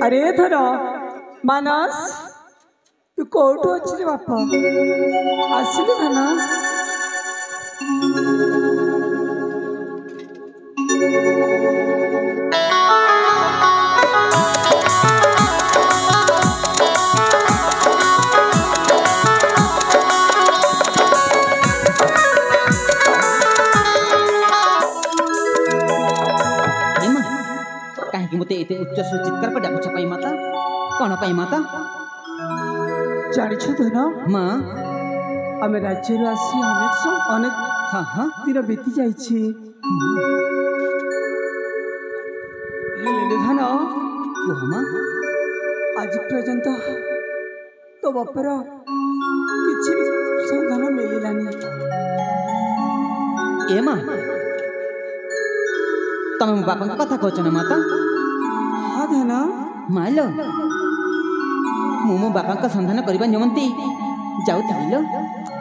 अरे धन मानस तू कौटू अच्छी रे बापा आसिलु धन ଏମା କାହିଁକି ମୋତେ ଏତେ ଉଚ୍ଚ ସ୍ୱର ଚିତ୍କାର କରି ଡାକୁଛ ପାଇଁ ମାତା? କ'ଣ ପାଇଁ ମାତା? ଜାଣିଛ ଧନ ମା ଆମେ ରାଜ୍ୟରୁ ଆସି ଅନେକ ହଁ ହଁ ଦିନ ବିତି ଯାଇଛି। ହେଲେ ଧନ କୁହ ମା। ଆଜି ପର୍ଯ୍ୟନ୍ତ ତୋ ବାପର କିଛି ବି ସନ୍ଧାନ ମିଳିଲାନି। ଏ ମା ତମେ ମୋ ବାପାଙ୍କ କଥା କହୁଛ ନା ମାତା? ହଁ ଧନ ମାଇଲ ମୁଁ ମୋ ବାପାଙ୍କ ସନ୍ଧାନ କରିବା ନିମନ୍ତେ ଯାଉଥିଲି ଲୋ।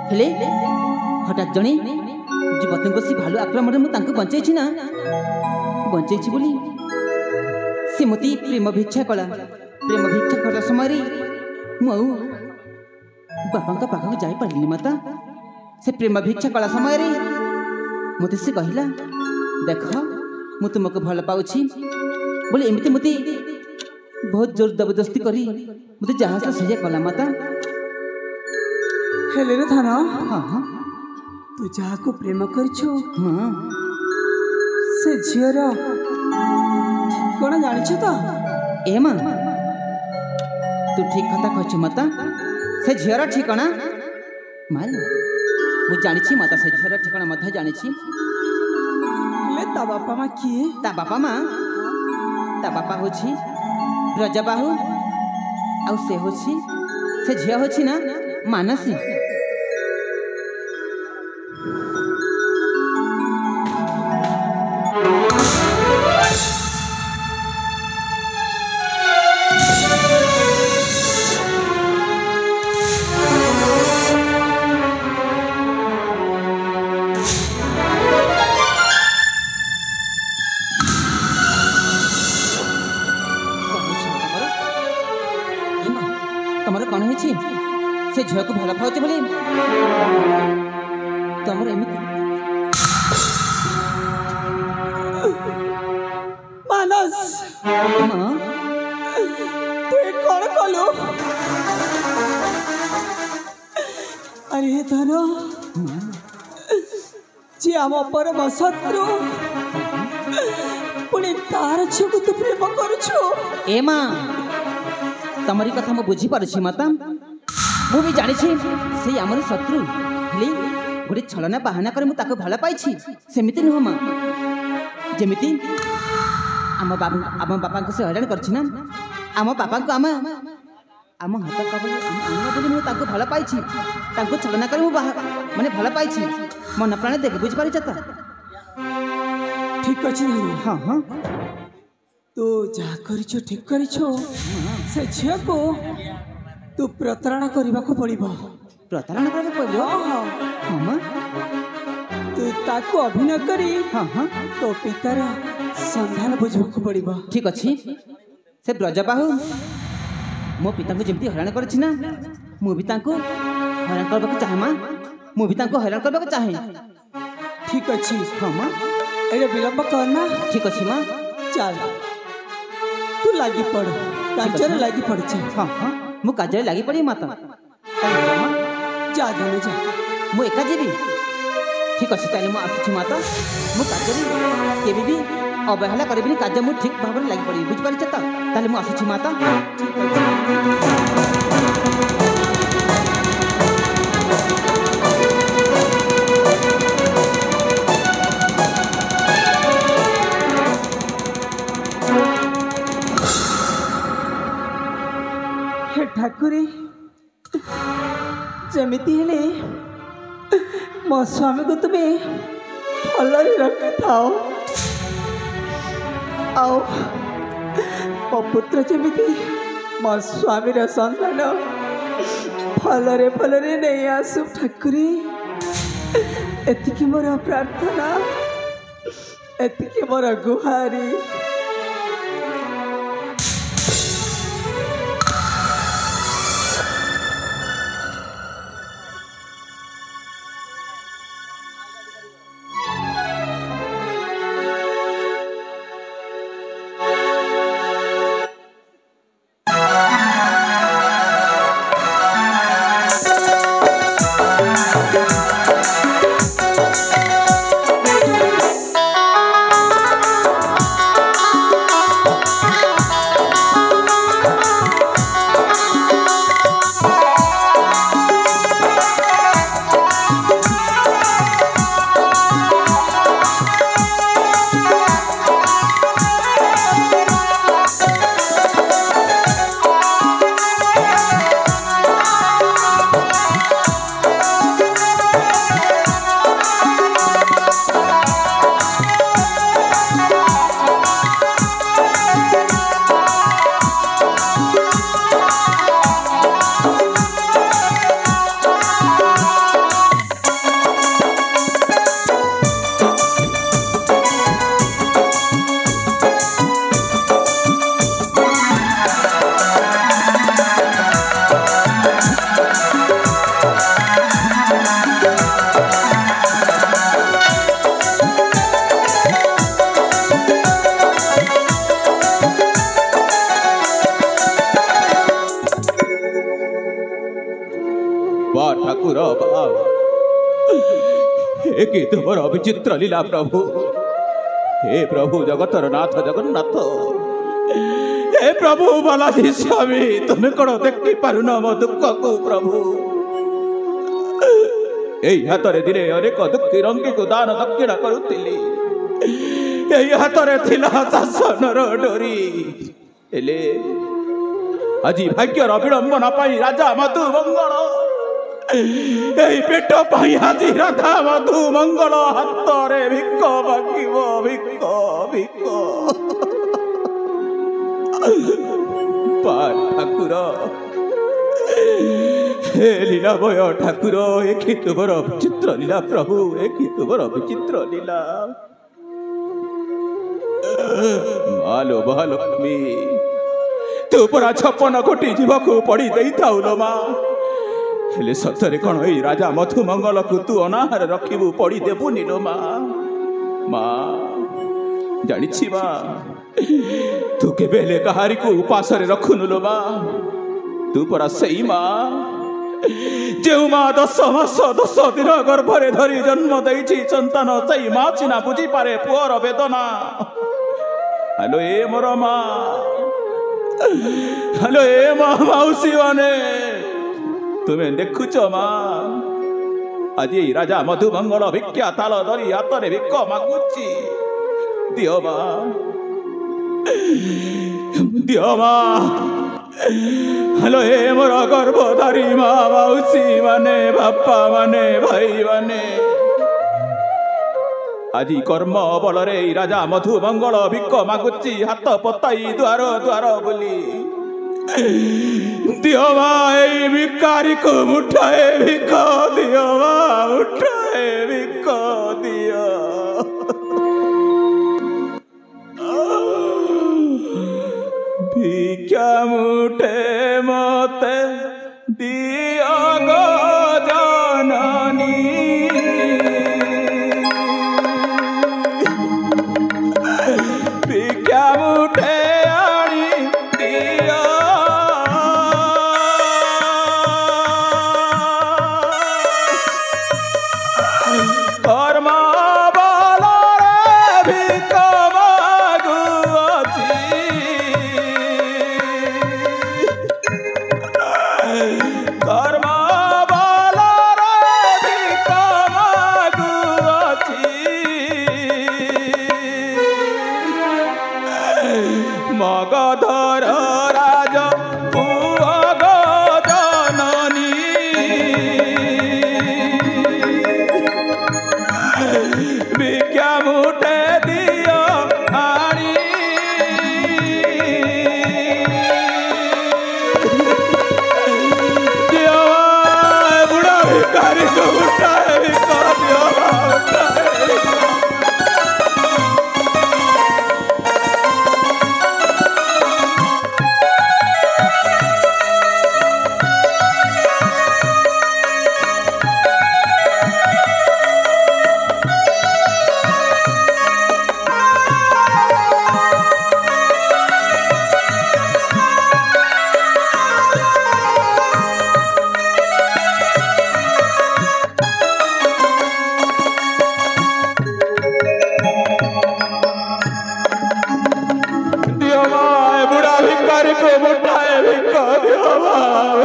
ହେଲେ ହଠାତ୍ ଜଣେ ଯୁବତୀଙ୍କୁ ସେ ଭାଲୁ ଆକ୍ରମଣରେ ମୁଁ ତାଙ୍କୁ ବଞ୍ଚେଇଛି ନା, ବଞ୍ଚେଇଛି ବୋଲି ସେ ମୋତେ ପ୍ରେମ ଭିକ୍ଷା କଲା। ପ୍ରେମ ଭିକ୍ଷା କଲା ସମୟରେ ମୁଁ ଆଉ ବାପାଙ୍କ ପାଖକୁ ଯାଇପାରିଲିନି ମାତା। ସେ ପ୍ରେମ ଭିକ୍ଷା କଲା ସମୟରେ ମୋତେ ସେ କହିଲା, ଦେଖ ମୁଁ ତୁମକୁ ଭଲ ପାଉଛି ବୋଲି ଏମିତି ମୋତେ ବହୁତ ଜୋର ଜବରଦସ୍ତି କରି ମୋତେ ଯାହା ସେଇଆ କଲା ମାତା। ହେଲେ ରେ ଧନ ହଁ ହଁ ତୁ ଯାହାକୁ ପ୍ରେମ କରିଛୁ ମା ସେ ଝିଅର ଠିକଣା ଜାଣିଛୁ ତ? ଏ ମା ତୁ ଠିକ କଥା କହିଛୁ ମାତା। ସେ ଝିଅର ଠିକଣା ମାଲ ମୁଁ ଜାଣିଛି ମାତା। ସେ ଝିଅର ଠିକଣା ମଧ୍ୟ ଜାଣିଛି। ହେଲେ ତା ବାପା ମା କିଏ? ତା ବାପା ହେଉଛି ବ୍ରଜବାହୁ, ଆଉ ସେ ଝିଅ ହେଉଛି ନା ମାନସୀ। ତମର କ'ଣ ହେଇଛି? ସେ ଝିଅକୁ ଭଲ ପାଉଛି ବୋଲି ତମର ଏମିତି? ମାନସ ମା ତୁ କ'ଣ କଲୁ? ଆରେ ଧନ ଯିଏ ଆମ ପରମ ଶତ୍ରୁ ପୁଣି ତାର ଝିଅକୁ ତୁ ପ୍ରେମ କରୁଛୁ? ଏ ମା ତମରି କଥା ମୁଁ ବୁଝିପାରୁଛି ମାତା। ମୁଁ ବି ଜାଣିଛି ସେଇ ଆମର ଶତ୍ରୁ। ହେଲେ ଗୋଟେ ଛଳନା ବାହାନା କରି ମୁଁ ତାକୁ ଭଲ ପାଇଛି ସେମିତି ନୁହଁ ମା। ଯେମିତି ଆମ ବାପାଙ୍କୁ ସେ ହଇରାଣ କରିଛି ନା, ଆମ ବାପାଙ୍କୁ ଆମ ହାତ କବଳରେ ଆଣିବ ବୋଲି ମୁଁ ତାଙ୍କୁ ଭଲ ପାଇଛି। ତାଙ୍କୁ ଛଳନା କରି ମୁଁ ମାନେ ଭଲ ପାଇଛି ମନ ପ୍ରାଣ ଦେଖି ବୁଝିପାରୁଛ ତ? ଠିକ ଅଛି ଧନ। ହଁ ହଁ ତୁ ଯାହା କରିଛୁ ଠିକ କରିଛୁ। ସେ ଝିଅକୁ ତୁ ପ୍ରତାରଣା କରିବାକୁ ପଡ଼ିବ। ପ୍ରତାରଣା କରିବାକୁ ପଡ଼ିବ? ହଁ ମା ତୁ ତାକୁ ଅଭିନୟ କରି ହଁ ହଁ ତୋ ପିତାର ସନ୍ଧାନ ବୁଝିବାକୁ ପଡ଼ିବ। ଠିକ ଅଛି। ସେ ବ୍ରଜବାହୁ ମୋ ପିତାଙ୍କୁ ଯେମିତି ହଇରାଣ କରିଛି ନା, ମୁଁ ବି ତାଙ୍କୁ ହଇରାଣ କରିବାକୁ ଚାହେଁ ମା। ମୁଁ ବି ତାଙ୍କୁ ହଇରାଣ କରିବାକୁ ଚାହେଁ। ଠିକ ଅଛି। ହଁ ମା ଏଇଟା ବିଳମ୍ବ କର ନା। ଠିକ ଅଛି ମା। ଚାଲ ତୁ ଲାଗି ପଡ଼, କାର୍ଯ୍ୟରେ ଲାଗି ପଡ଼ିଛେ। ହଁ ହଁ ମୁଁ କାର୍ଯ୍ୟରେ ଲାଗି ପଡ଼ିବି ମାତା। ଯା ଧନ ଯା। ମୁଁ ଏକା ଯିବି? ଠିକ ଅଛି ତାହେଲେ ମୁଁ ଆସୁଛି ମାତା। ମୁଁ କାର୍ଯ୍ୟରେ କେବେ ବି ଅବହେଳା କରିବିନି। କାର୍ଯ୍ୟ ମୁଁ ଠିକ ଭାବରେ ଲାଗି ପଡ଼ିବି। ବୁଝିପାରିଛ ତ? ତାହେଲେ ମୁଁ ଆସୁଛି ମାତା। ଠିକ ଅଛି। ହେ ଠାକୁରେ ଯେମିତି ହେଲେ ମୋ ସ୍ୱାମୀକୁ ତୁମେ ଭଲରେ ରଖିଥାଅ, ଆଉ ମୋ ପୁତ୍ର ଯେମିତି ମୋ ସ୍ୱାମୀର ସନ୍ତାନ ଭଲରେ ଭଲରେ ନେଇ ଆସୁ ଠାକୁରେ। ଏତିକି ମୋର ପ୍ରାର୍ଥନା, ଏତିକି ମୋର ଗୁହାରି। ठाकुर हे कि तुमर विचित्र लीला प्रभु हे प्रभु जगतर नाथ जगन्नाथ हे प्रभु बालाजी स्वामी तुम कौन देखी पारुन मो दुख को प्रभु यही हाथ दिने अनेक दुखी रंगी को दान दक्षिण करुली यही हाथ शासनर डोरी हेले आज भाग्यर विड़ंबना राजा मधु मंगल यही पेट आज राधा मधु मंगल हाथ में भिक मागिब भिक भिक ठाकुर हे लीलामय ठाकुर एक तुमर विचित्र लीला प्रभु एक तुमर विचित्र लीला मालो महालक्ष्मी तू परा 56 कोटी जीव को पड़ी दे थाउ लो माँ हेले सतरे कौन ए राजा मधु मंगल को तू अनाहार रखिबू पड़ी देबू नीलो माँ माँ जानी माँ तू केबेले कहारी को उपास रखुनु लो माँ तू परा सही माँ जो माँ 10 मास 10 दिन गर्भरे धरी जन्म देछि संतान सही माँ चिना बुझी पारे पुअर वेदना हेलो ए मोर माँ हेलो ए माँ मौसी माने तुम्हें देखुच माँ आज राजा मधु मंगल भिक्षा ताल धरी हाथ में भिक मागुची दियो माँ दियो माँ हेलो हे मोर गर्भधारी माँ मौसी माने बापा माने भाई माने आज कर्म बल रे राजा मधु मंगल भिक मागुची हाथ पताई द्वार द्वार बोली दियो माँ भिकारी को मुठाए भिक दियो माँ मुठाए भिक दियो भिक्षा मुठे मते दियो गो जननी भिक्षा मुठे आनी दियो कर्म बल रे भिक मागुअछि कर्म बल रे भिक मागुअछि मगधर राज पुअ गो जननी भिक्षा मुठे दियो आनी दियो बुढ़ा भिखारी को उठाए भिख दियो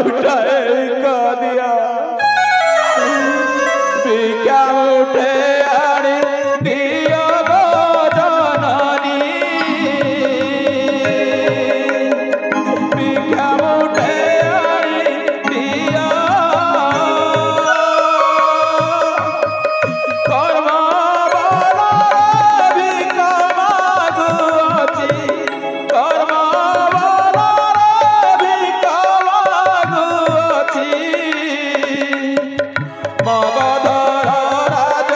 उठाए मगधर राज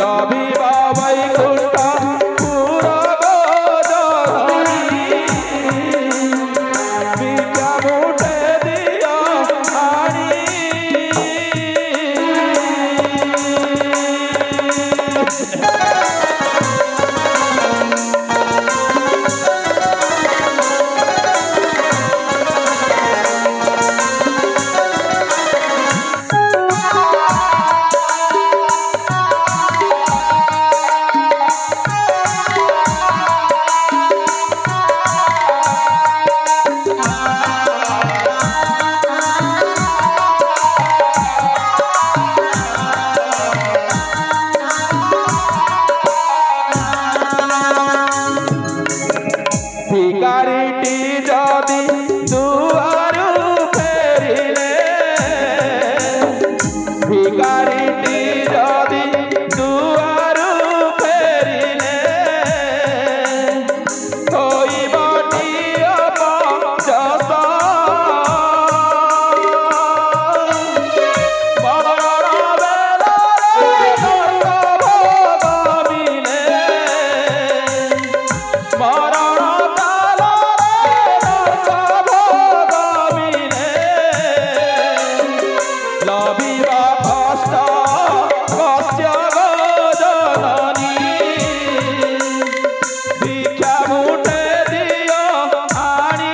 ଲଭିବା ବୈକୁଣ୍ଠ ପୁର ଗୋଜନୀ ଭିକ୍ଷା ମୁଠେ ଦିଅ ଆଣି ভিকারিটি যদি দুয়ারু ফেরিলে ভিকারিটি যদি দুয়ারু ফেরিলে হইবটি অপযশ মরণ বেলারে নরক ভোগ মিলে মরণ লভিবা কষ্ট কষ্ট গজননী ভিক্ষা মুঠে দিও আনি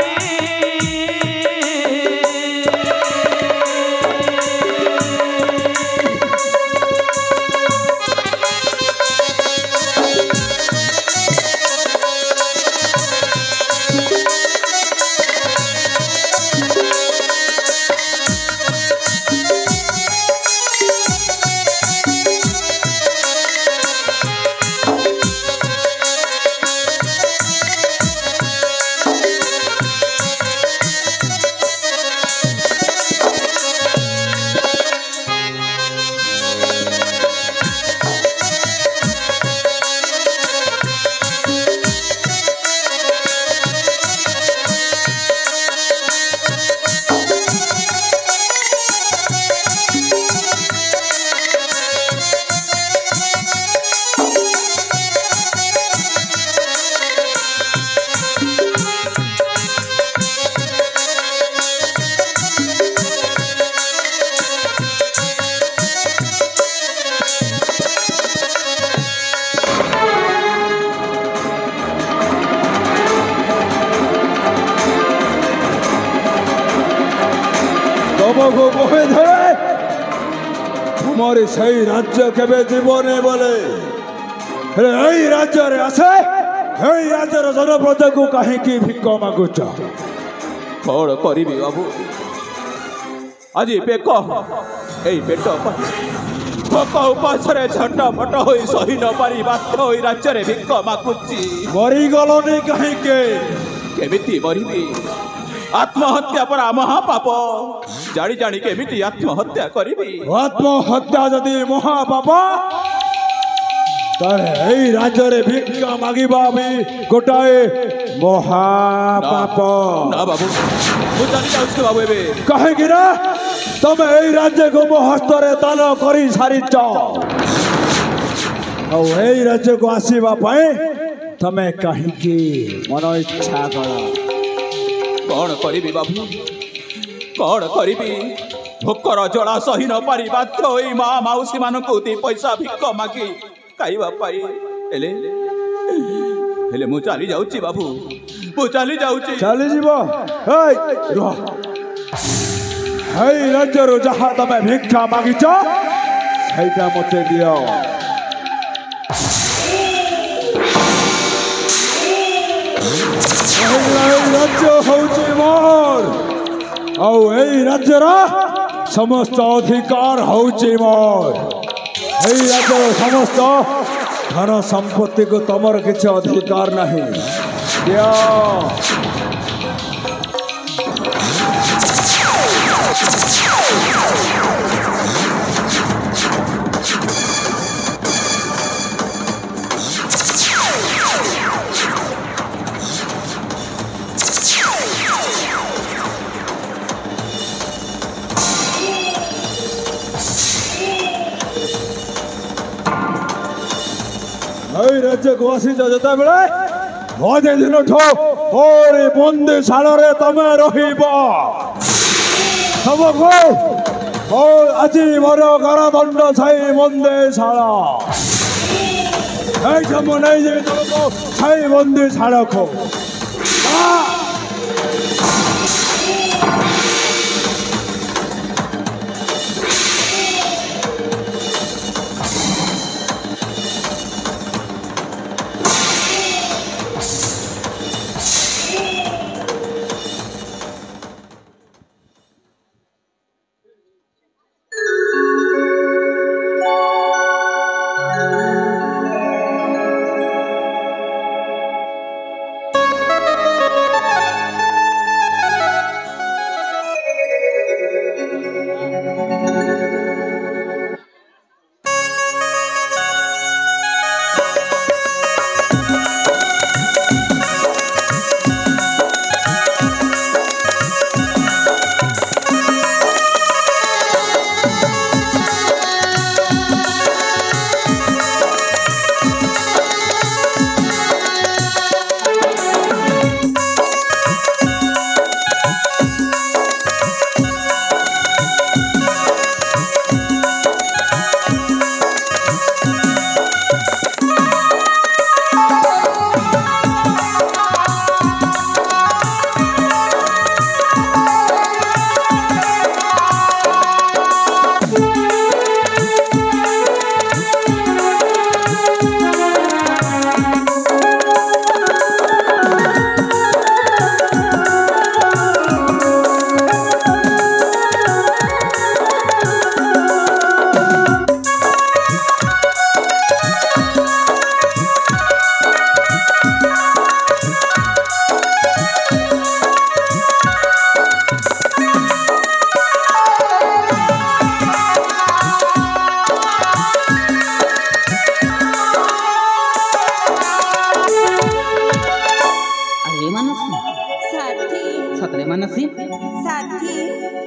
ତମକୁ କହେ ଧରେ ତୁମର ସେଇ ରାଜ୍ୟ କେବେ ଯିବନି ବୋଲେ ହେଲେ ଏଇ ରାଜ୍ୟରେ ଆସେ ଏଇ ରାଜ୍ୟର ଜନପ୍ରଜାକୁ କାହିଁକି ଭିକ ମାଗୁଛ? କଣ କରିବି ବାବୁ ଆଜି ବେକ ଏଇ ପେଟ ଭୋକ ଉପାସରେ ଝଟପଟ ହୋଇ ସହି ନ ପାରି ବାଧ୍ୟ ହୋଇ ରାଜ୍ୟରେ ଭିକ ମାଗୁଛି। ମରିଗଲନି କାହିଁକି? କେମିତି ମରିବି? ଆତ୍ମହତ୍ୟା ପରା ମହାପାପ। ଜାଣି ଜାଣି କେମିତି ଆତ୍ମହତ୍ୟା କରିବି? ଆତ୍ମହତ୍ୟା ଯଦି ମହାପାପ ତାହେଲେ ଏଇ ରାଜ୍ୟରେ ଭିକ୍ଷା ମାଗିବା ବି ଗୋଟାଏ ମହାପାପ। ନା ବାବୁ ମୁଁ ଚାଲି ଯାଉଛି ବାବୁ ଏବେ। କାହିଁକି ନା ତମେ ଏଇ ରାଜ୍ୟକୁ ମୋ ହସ୍ତରେ ଦାନ କରି ସାରିଛ ଆଉ ଏଇ ରାଜ୍ୟକୁ ଆସିବା ପାଇଁ ତମେ କାହିଁକି ମନ ଇଚ୍ଛା କର? କଣ କରିବି ବାବୁ କଣ କରିବି? ଭୋକର ଜଳା ସହି ନ ପାରି ବାଧ୍ୟ ହୋଇ ମା ମାଉସୀ ମାନଙ୍କୁ ଦି ପଇସା ଭିକ ମାଗି ଖାଇବା ପାଇଁ ହେଲେ ହେଲେ ମୁଁ ଚାଲି ଯାଉଛି ବାବୁ ମୁଁ ଚାଲି ଯାଉଛି। ଚାଲିଯିବ? ରୁହ। ଏଇ ରାଜ୍ୟରୁ ଯାହା ତମେ ଭିକ୍ଷା ମାଗିଛ ସେଇଟା ମତେ ଦିଅ। ଏଇ ରାଜ୍ୟ ହଉଛି ମୋର ଆଉ ଏଇ ରାଜ୍ୟର ସମସ୍ତ ଅଧିକାର ହଉଛି ମୋର। ଏଇ ରାଜ୍ୟର ସମସ୍ତ ଧନ ସମ୍ପତ୍ତିକୁ ତମର କିଛି ଅଧିକାର ନାହିଁ। ଦିଅ। এই রাজ্যକୁ ଆସିଛ ଯେତେବେଳେ ଆଜି ଦିନଠୁ ମୋରି ବନ୍ଦିଶାଳରେ ତମେ ରହିବ। ତମକୁ ଆଜି ମୋର କାରାଦଣ୍ଡ ଛାଇ ବନ୍ଦିଶାଳ ଏଇଠି ମୁଁ ନେଇଯିବି ତମକୁ ଛାଇ ବନ୍ଦିଶାଳକୁ।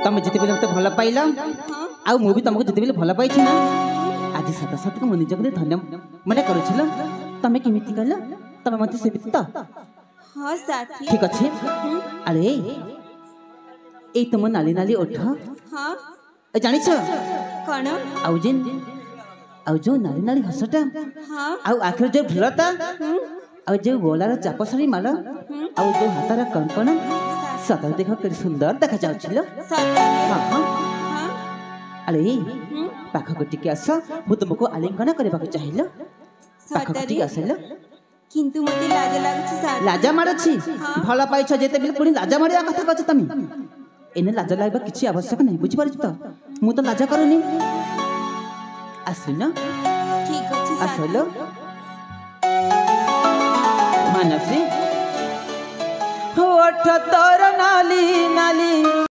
तमे जिते बेले मते भल पाइला आ मु भी तुमको जिते बेले भल पाइछि ना आज सत सत को मन जगले धन्य मने करूछिल तमे केमिति कहला तमे मते सेबित त हां साथी ठीक अछि अरे ए तुम नाली नाली ओठ हां जानि छ कोन आउ जो नाली नाली हसटा हां आउ आखिर जो भुलता आउ जो गोलार चापसरी माल आउ जो हातार कंकण सदर देख के सुंदर देखा जाउछिल हां हां अरे पाखा टिके आस मु तुमको आलिंगन करबा को चाहिल पाखा टिके आसल किंतु मते लाज लागछ साथी लाजा मारछि भला पाइछ जेते बिल पुनी लाजा मारिया कथा कहछ तमी एने लाजा लागबा किछि आवश्यक नै बुझि पारछ त मु तो लाजा करनी आसिन ठीक अछि आसल मानसी होठ तोर नाली नाली